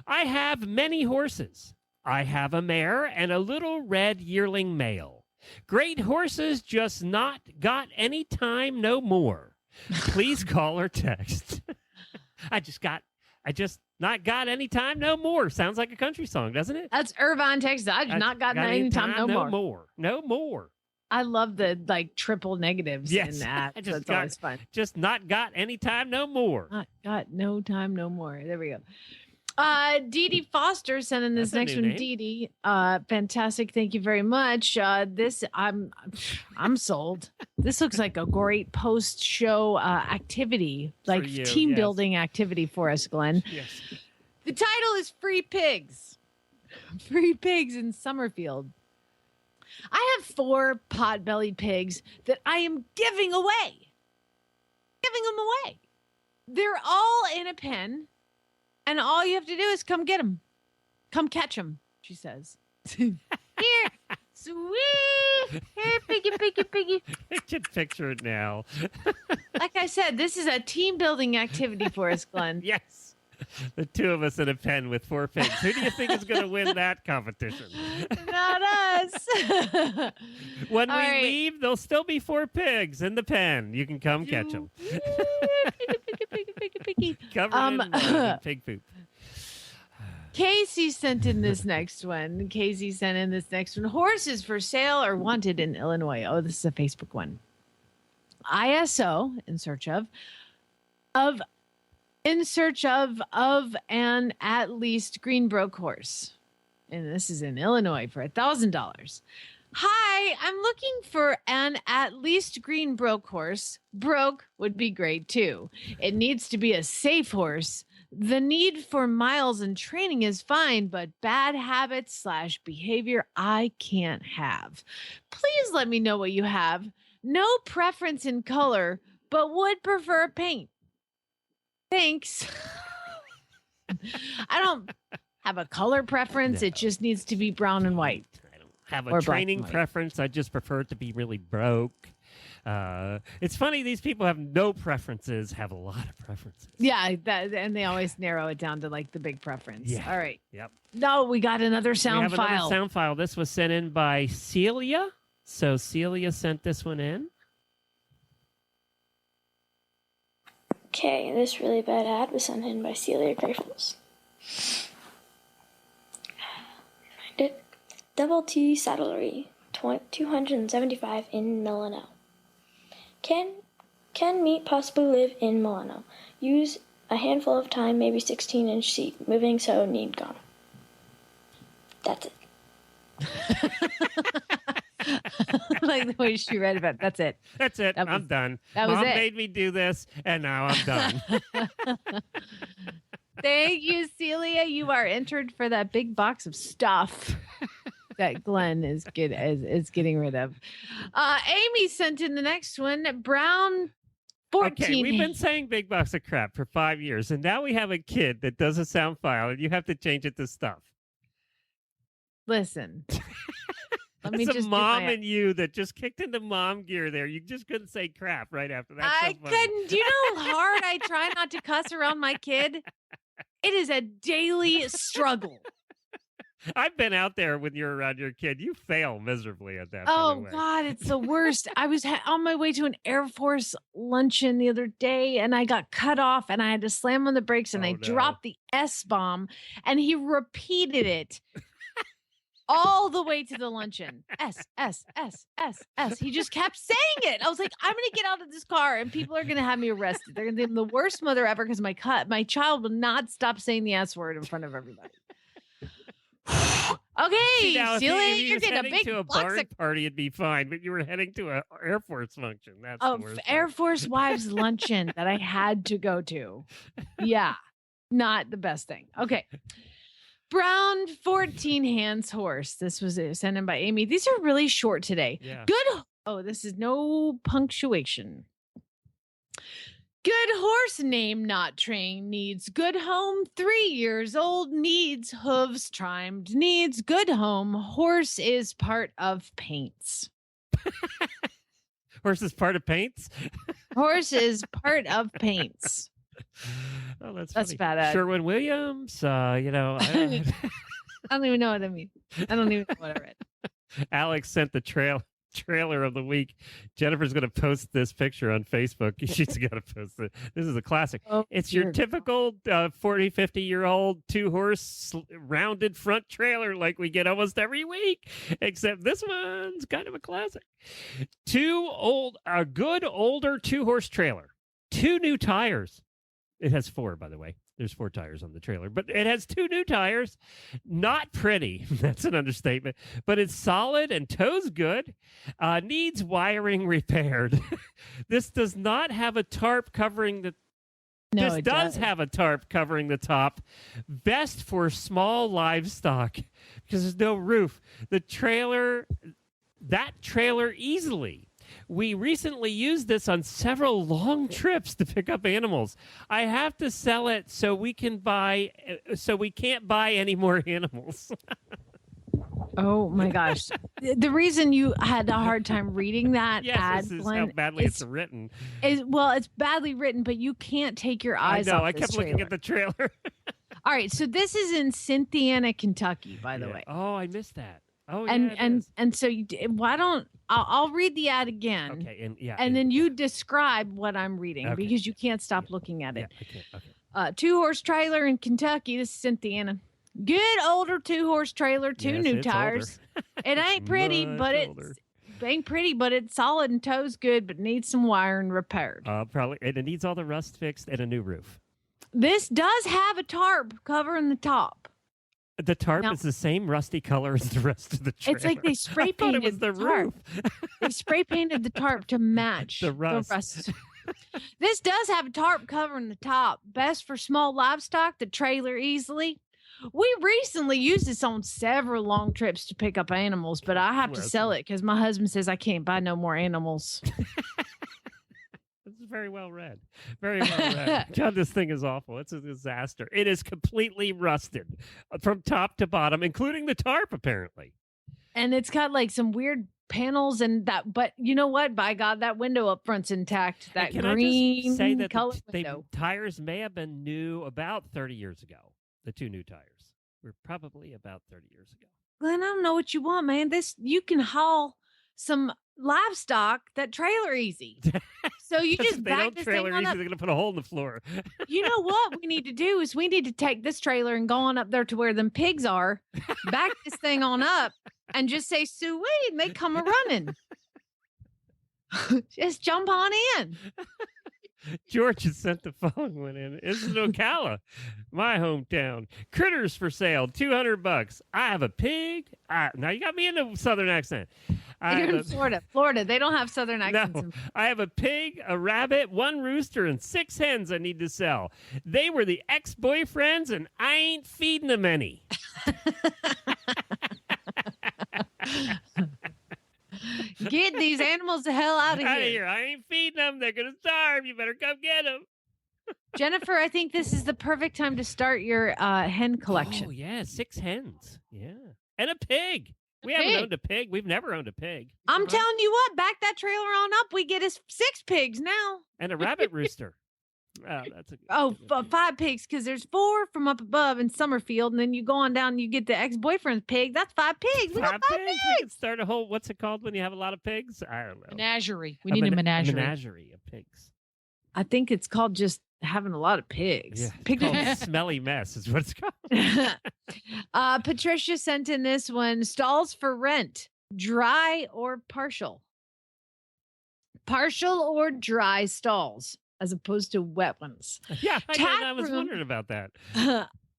Speaker 1: I have many horses. I have a mare and a little red yearling male. Great horses, just not got any time no more. Please call or text. I just not got any time no more. Sounds like a country song, doesn't it?
Speaker 6: That's Irvine, Texas. I just not got any time no more.
Speaker 1: No more.
Speaker 6: I love the triple negatives in that. That's always fun.
Speaker 1: Just not got any time no more.
Speaker 6: Not got no time no more. There we go. Dee Dee Foster sent in this next one. Dee Dee, fantastic. Thank you very much. This I'm sold. This looks like a great post-show activity, like team building activity for us, Glenn.
Speaker 1: Yes.
Speaker 6: The title is Free Pigs. Free Pigs in Summerfield. I have 4 pot-bellied pigs that I am giving away. Giving them away. They're all in a pen, and all you have to do is come get them. Come catch them, she says. Here, sweet. Here, piggy.
Speaker 1: I can picture it now.
Speaker 6: Like I said, this is a team-building activity for us, Glenn.
Speaker 1: Yes. The 2 of us in a pen with 4 pigs. Who do you think is going to win that competition?
Speaker 6: Not us.
Speaker 1: When we leave, there'll still be 4 pigs in the pen. You can come catch them.
Speaker 6: Piggy.
Speaker 1: Covered in pig poop.
Speaker 6: Casey sent in this next one. Horses for sale or wanted in Illinois. Oh, this is a Facebook one. ISO, in search of an at least Greenbroke horse. And this is in Illinois for $1,000. Hi, I'm looking for an at least Greenbroke horse. Broke would be great too. It needs to be a safe horse. The need for miles and training is fine, but bad habits / behavior I can't have. Please let me know what you have. No preference in color, but would prefer paint. Thanks. I don't have a color preference. No. It just needs to be brown and white.
Speaker 1: I don't have a training preference. I just prefer it to be really broke. It's funny, these people have no preferences, have a lot of preferences.
Speaker 6: Yeah, and they always narrow it down to like the big preference.
Speaker 1: Yeah.
Speaker 6: All right.
Speaker 1: Yep.
Speaker 6: No, we got another sound file.
Speaker 1: Another sound file. This was sent in by Celia. So Celia sent this one in.
Speaker 14: Okay, this really bad ad was sent in by Celia Graffles. Find it. Double T saddlery, 275 in Milano. Can meat possibly live in Milano? Use a handful of time, maybe 16-inch seat. Moving so need gone. That's it.
Speaker 6: Like the way she read about it. That's it.
Speaker 1: That's it. I'm done.
Speaker 6: That was
Speaker 1: Mom
Speaker 6: it.
Speaker 1: made me do this, and now I'm done.
Speaker 6: Thank you, Celia. You are entered for that big box of stuff that Glenn is getting rid of. Amy sent in the next one. Brown 14.
Speaker 1: Okay, we've been saying big box of crap for 5 years, and now we have a kid that does a sound file, and you have to change it to stuff.
Speaker 6: Listen.
Speaker 1: It's a mom and you that just kicked into mom gear there. You just couldn't say crap right after that.
Speaker 6: I couldn't. Do you know how hard I try not to cuss around my kid? It is a daily struggle.
Speaker 1: I've been out there when you're around your kid. You fail miserably at that.
Speaker 6: Oh, God, it's the worst. I was on my way to an Air Force luncheon the other day, and I got cut off, and I had to slam on the brakes, and I dropped the S-bomb, and he repeated it. All the way to the luncheon. S. He just kept saying it. I was like, I'm going to get out of this car and people are going to have me arrested. They're going to think I'm the worst mother ever because my child will not stop saying the S word in front of everybody. Okay, Celia, you're getting a big
Speaker 1: to a barn party, it'd be fine, but you were heading to an Air Force function. That's the worst
Speaker 6: Air
Speaker 1: part.
Speaker 6: Force Wives luncheon that I had to go to. Yeah, not the best thing. Okay. Brown 14 hands horse. This was sent in by Amy. These are really short today.
Speaker 1: Yeah.
Speaker 6: Good. Oh, this is no punctuation. Good horse name not trained needs good home. 3 years old needs hooves trimed needs good home. Horse is part of paints.
Speaker 1: Horse is part of paints?
Speaker 6: Horse is part of paints.
Speaker 1: Oh, that's
Speaker 6: funny.
Speaker 1: Bad. Sherwin Williams, I
Speaker 6: don't even know what I mean. I don't even know what I read.
Speaker 1: Alex sent the trailer of the week. Jennifer's going to post this picture on Facebook. She's got to post it. This is a classic. Oh, it's your typical 40, 50-year-old 2-horse rounded front trailer like we get almost every week, except this one's kind of a classic. A good older 2-horse trailer. 2 new tires. It has 4, by the way. There's 4 tires on the trailer, but it has 2 new tires. Not pretty. That's an understatement, but it's solid and tows good. Needs wiring repaired. This does not have a tarp covering the.
Speaker 6: No,
Speaker 1: this does have a tarp covering the top. Best for small livestock because there's no roof. The trailer that trailer easily. We recently used this on several long trips to pick up animals. I have to sell it so we can't buy any more animals.
Speaker 6: Oh my gosh. The reason you had a hard time reading that ad,
Speaker 1: this is
Speaker 6: Glenn,
Speaker 1: how badly it's written.
Speaker 6: It's badly written, but you can't take your eyes off
Speaker 1: I
Speaker 6: this
Speaker 1: kept looking at the trailer.
Speaker 6: All right, so this is in Cynthiana, Kentucky, by the way.
Speaker 1: Oh, I missed that. Oh,
Speaker 6: and so why don't I'll read the ad again.
Speaker 1: Okay,
Speaker 6: and then you describe what I'm reading because you can't stop looking at it.
Speaker 1: I can't. Okay.
Speaker 6: 2-horse trailer in Kentucky. This is Cynthiana. Good older 2-horse trailer, two new tires. It ain't pretty, but it's solid and tows good, but needs some wiring repaired.
Speaker 1: Probably, and it needs all the rust fixed and a new roof.
Speaker 6: This does have a tarp covering the top.
Speaker 1: The tarp is the same rusty color as the rest of the trailer.
Speaker 6: It's like they spray painted
Speaker 1: it was the roof.
Speaker 6: They spray painted the tarp to match
Speaker 1: the rust.
Speaker 6: This does have a tarp covering the top. Best for small livestock, the trailer easily. We recently used this on several long trips to pick up animals, but I have to sell it because my husband says I can't buy no more animals.
Speaker 1: This is very well read. Very well read. God, this thing is awful. It's a disaster. It is completely rusted from top to bottom, including the tarp, apparently.
Speaker 6: And it's got like some weird panels and that, but you know what? By God, that window up front's intact. That green
Speaker 1: I just say that
Speaker 6: color
Speaker 1: the
Speaker 6: window.
Speaker 1: tires may have been new about 30 years ago. The two new tires were probably about 30 years ago.
Speaker 6: Glenn, I don't know what you want, man. You can haul some livestock that trailer easy. So you just back this thing on
Speaker 1: easy,
Speaker 6: up.
Speaker 1: they're going to put a hole in the floor.
Speaker 6: You know what we need to do is we need to take this trailer and go on up there to where them pigs are, back this thing on up, and just say, sweet, and they come a-running. Just jump on in.
Speaker 1: George has sent the following one in. This is Ocala, my hometown. Critters for sale, $200. I have a pig. Now you got me in a southern accent.
Speaker 6: You're in Florida. Florida, they don't have southern accents.
Speaker 1: No, I have a pig, a rabbit, 1 rooster, and 6 hens I need to sell. They were the ex-boyfriends, and I ain't feeding them any.
Speaker 6: Get these animals the hell out of here.
Speaker 1: I ain't feeding them. They're going to starve. You better come get them.
Speaker 6: Jennifer, I think this is the perfect time to start your hen collection.
Speaker 1: Oh, yeah. 6 hens. Yeah. And a pig. We haven't owned a pig. We've never owned a pig.
Speaker 6: I'm telling you what, back that trailer on up. We get us 6 pigs now.
Speaker 1: And a rabbit rooster. Oh, that's
Speaker 6: 5 pigs because there's 4 from up above in Summerfield, and then you go on down and you get the ex-boyfriend's pig. That's 5 pigs. We got 5 pigs.
Speaker 1: We can start a whole, what's it called when you have a lot of pigs? I don't know.
Speaker 4: Menagerie. We need a menagerie.
Speaker 1: Menagerie of pigs.
Speaker 6: I think it's called just having a lot of pigs.
Speaker 1: Yeah, it's called smelly mess is what it's called.
Speaker 6: Patricia sent in this one. Stalls for rent, dry or partial? Partial or dry stalls, as opposed to wet ones.
Speaker 1: Yeah, I was wondering about that.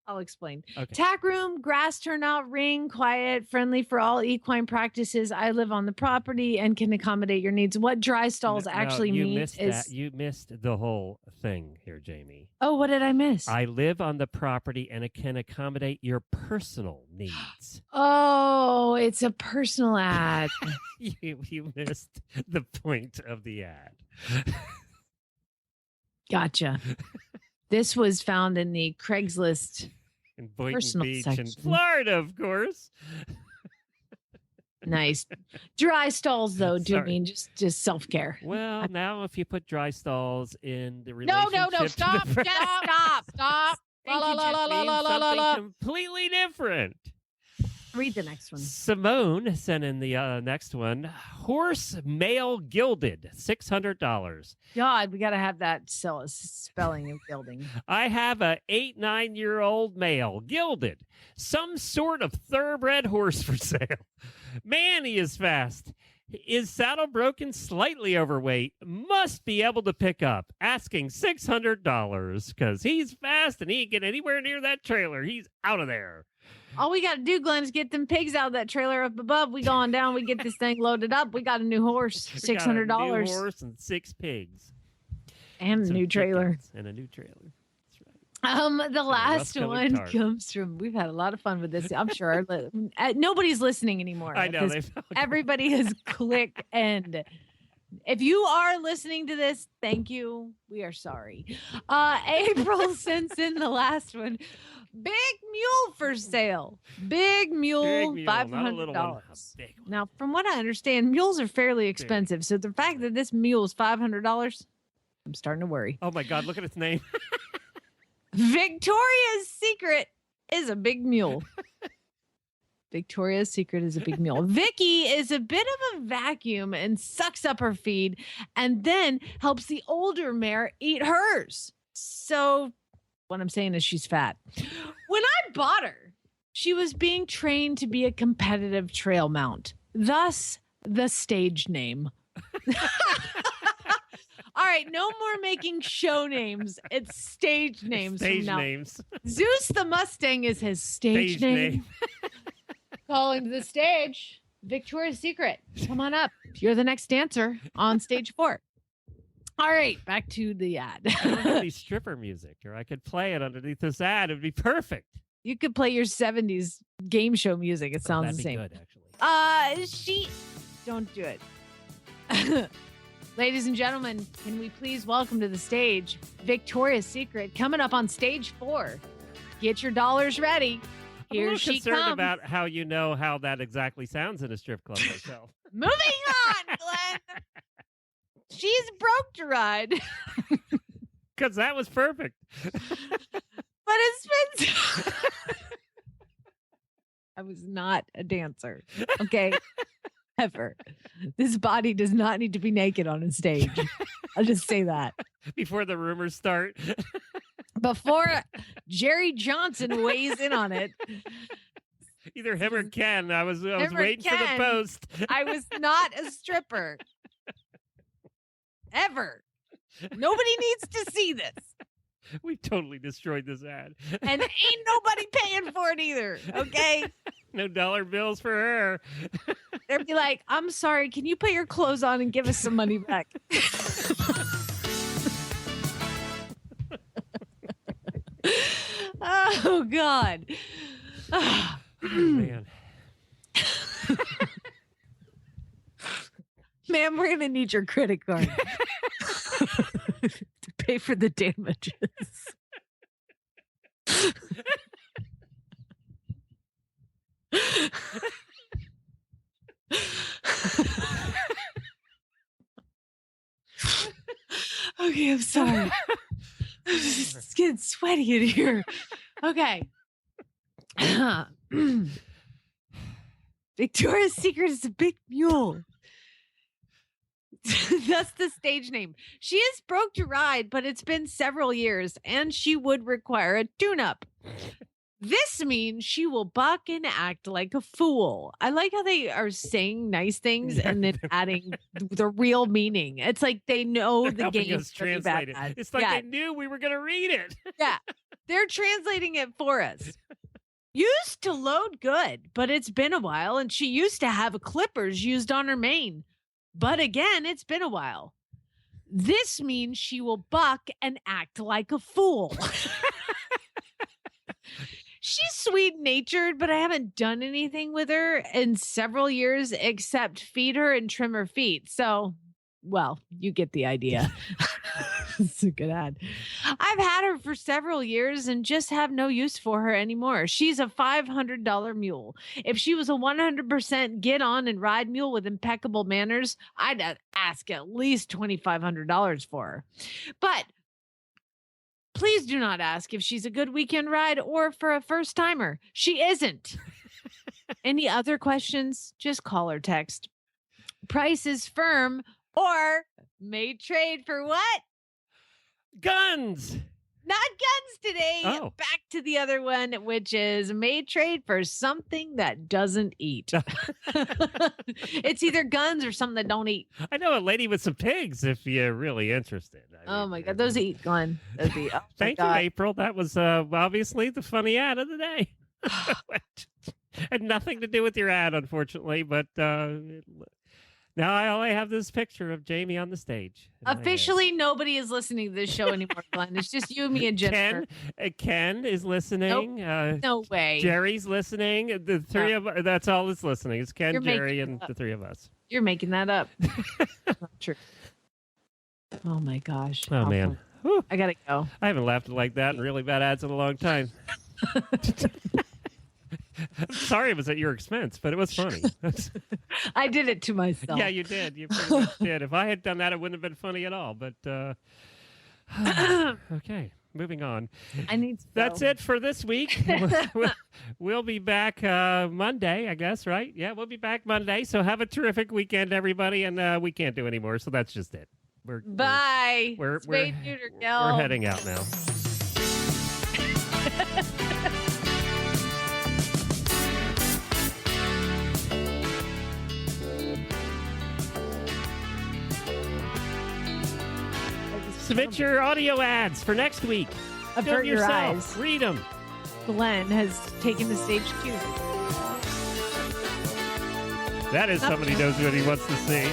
Speaker 6: I'll explain.
Speaker 1: Okay.
Speaker 6: Tack room, grass turnout, ring, quiet, friendly for all equine practices. I live on the property and can accommodate your needs. What dry stalls actually mean is...
Speaker 1: You missed the whole thing here, Jamie.
Speaker 6: Oh, what did I miss?
Speaker 1: I live on the property and it can accommodate your personal needs.
Speaker 6: Oh, it's a personal ad.
Speaker 1: You missed the point of the ad.
Speaker 6: Gotcha. This was found in the Craigslist
Speaker 1: in Boynton
Speaker 6: personal
Speaker 1: Beach
Speaker 6: section.
Speaker 1: in Florida, of course.
Speaker 6: Nice. Dry stalls, though, do mean just self-care.
Speaker 1: Well, now if you put dry stalls in the
Speaker 4: No,
Speaker 1: relationship...
Speaker 4: stop. Stop. La, la, la, la, la, la, la, la, la.
Speaker 1: Completely different.
Speaker 6: Read the next one.
Speaker 1: Simone sent in the next one. Horse male gilded, $600.
Speaker 6: God, we got to have that spelling of gilding.
Speaker 1: I have a 8-9-year-old male gilded, some sort of thoroughbred horse for sale. Man, he is fast. Is saddle broken, slightly overweight, must be able to pick up. Asking $600 because he's fast and he ain't get anywhere near that trailer. He's out of there.
Speaker 6: All we got to do, Glenn, is get them pigs out of that trailer up above. We go on down. We get this thing loaded up. We got a new horse, $600.
Speaker 1: A new horse and 6 pigs.
Speaker 6: And a new trailer.
Speaker 1: And a new trailer. That's
Speaker 6: The last
Speaker 1: rust-colored
Speaker 6: one
Speaker 1: tart.
Speaker 6: comes from. We've had a lot of fun with this. I'm sure nobody's listening anymore.
Speaker 1: I know.
Speaker 6: because Everybody has clicked end. If you are listening to this, thank you. We are sorry. April sends in the last one. Big mule for sale. Big mule,
Speaker 1: not a little one, a
Speaker 6: $500.
Speaker 1: big one.
Speaker 6: Now, from what I understand, mules are fairly expensive. So the fact that this mule is $500, I'm starting to worry.
Speaker 1: Oh my God! Look at its name.
Speaker 6: Victoria's Secret is a big mule. Victoria's Secret is a big mule. Vicky is a bit of a vacuum and sucks up her feed and then helps the older mare eat hers. So what I'm saying is she's fat. When I bought her, she was being trained to be a competitive trail mount. Thus, the stage name. All right, no more making show names. It's stage names.
Speaker 1: Stage
Speaker 6: from now.
Speaker 1: names.
Speaker 6: Zeus the Mustang is his stage name. Calling to the stage, Victoria's Secret. Come on up. You're the next dancer on stage 4. All right, back to the ad.
Speaker 1: I could be stripper music, or I could play it underneath this ad. It would be perfect.
Speaker 6: You could play your 70s game show music. It sounds
Speaker 1: That'd
Speaker 6: the
Speaker 1: be
Speaker 6: same.
Speaker 1: good, actually.
Speaker 6: Don't do it. Ladies and gentlemen, can we please welcome to the stage Victoria's Secret coming up on stage 4. Get your dollars ready.
Speaker 1: I'm a
Speaker 6: Here
Speaker 1: little
Speaker 6: she
Speaker 1: concerned
Speaker 6: comes.
Speaker 1: about how you know how that exactly sounds in a strip club myself.
Speaker 6: Moving on, Glenn. She's broke to ride.
Speaker 1: Because that was perfect.
Speaker 6: But it's been. I was not a dancer. Okay. Ever. This body does not need to be naked on a stage. I'll just say that.
Speaker 1: Before the rumors start.
Speaker 6: Before Jerry Johnson weighs in on it.
Speaker 1: Either him or Ken. I was
Speaker 6: Him or
Speaker 1: waiting for the
Speaker 6: Ken.
Speaker 1: post.
Speaker 6: I was not a stripper. Ever. Nobody needs to see this.
Speaker 1: We've totally destroyed this ad.
Speaker 6: And ain't nobody paying for it either. Okay.
Speaker 1: No dollar bills for her.
Speaker 6: They'd be like, I'm sorry, can you put your clothes on and give us some money back? Oh, God.
Speaker 1: Oh, man.
Speaker 6: Ma'am, we're going to need your credit card to pay for the damages. Okay, I'm sorry. It's getting sweaty in here. Okay. Victoria's Secret is a big mule. That's the stage name. She is broke to ride, but it's been several years, and she would require a tune-up. This means she will buck and act like a fool. I like how they are saying nice things and then adding the real meaning. It's like they know the
Speaker 1: Helping
Speaker 6: game.
Speaker 1: us translate it. It's like they knew we were going to read it.
Speaker 6: Yeah. They're translating it for us. Used to load good, but it's been a while, and she used to have clippers used on her mane. But again, it's been a while. This means she will buck and act like a fool. She's sweet-natured, but I haven't done anything with her in several years except feed her and trim her feet. So, well, you get the idea. It's a good ad. I've had her for several years and just have no use for her anymore. She's a $500 mule. If she was a 100% get on and ride mule with impeccable manners, I'd ask at least $2,500 for her. But please do not ask if she's a good weekend ride or for a first timer. She isn't. Any other questions? Just call or text. Price is firm or may trade for what?
Speaker 1: Guns.
Speaker 6: Not guns today.
Speaker 1: Oh.
Speaker 6: Back to the other one, which is may trade for something that doesn't eat. It's either guns or something that don't eat.
Speaker 1: I know a lady with some pigs if you're really interested.
Speaker 6: Oh my God. Those eat, Glenn. Those eat. Oh
Speaker 1: Thank you, April. That was obviously the funny ad of the day. Had nothing to do with your ad, unfortunately, but Now I only have this picture of Jamie on the stage.
Speaker 6: Officially, nobody is listening to this show anymore, Glenn. It's just you, me, and Jennifer.
Speaker 1: Ken is listening.
Speaker 6: Nope. No way.
Speaker 1: Jerry's listening. The three of that's all that's listening. It's Ken, Jerry, and the three of us.
Speaker 6: You're making that up. Not true. Oh my gosh.
Speaker 1: Oh man.
Speaker 6: I gotta go.
Speaker 1: I haven't laughed like that in Really Bad Ads in a long time. I'm sorry it was at your expense, but it was funny.
Speaker 6: I did it to myself.
Speaker 1: Yeah, you did. You pretty much did. If I had done that, it wouldn't have been funny at all. But okay, moving on.
Speaker 6: I need to
Speaker 1: That's it for this week. We'll be back Monday, I guess, right? Yeah, we'll be back Monday. So have a terrific weekend, everybody. And we can't do any more, so that's just it.
Speaker 6: Bye.
Speaker 1: We're heading out now. Submit your audio ads for next week.
Speaker 6: Avert your eyes.
Speaker 1: Read them.
Speaker 6: Glenn has taken the stage too.
Speaker 1: That is somebody knows what he wants to see.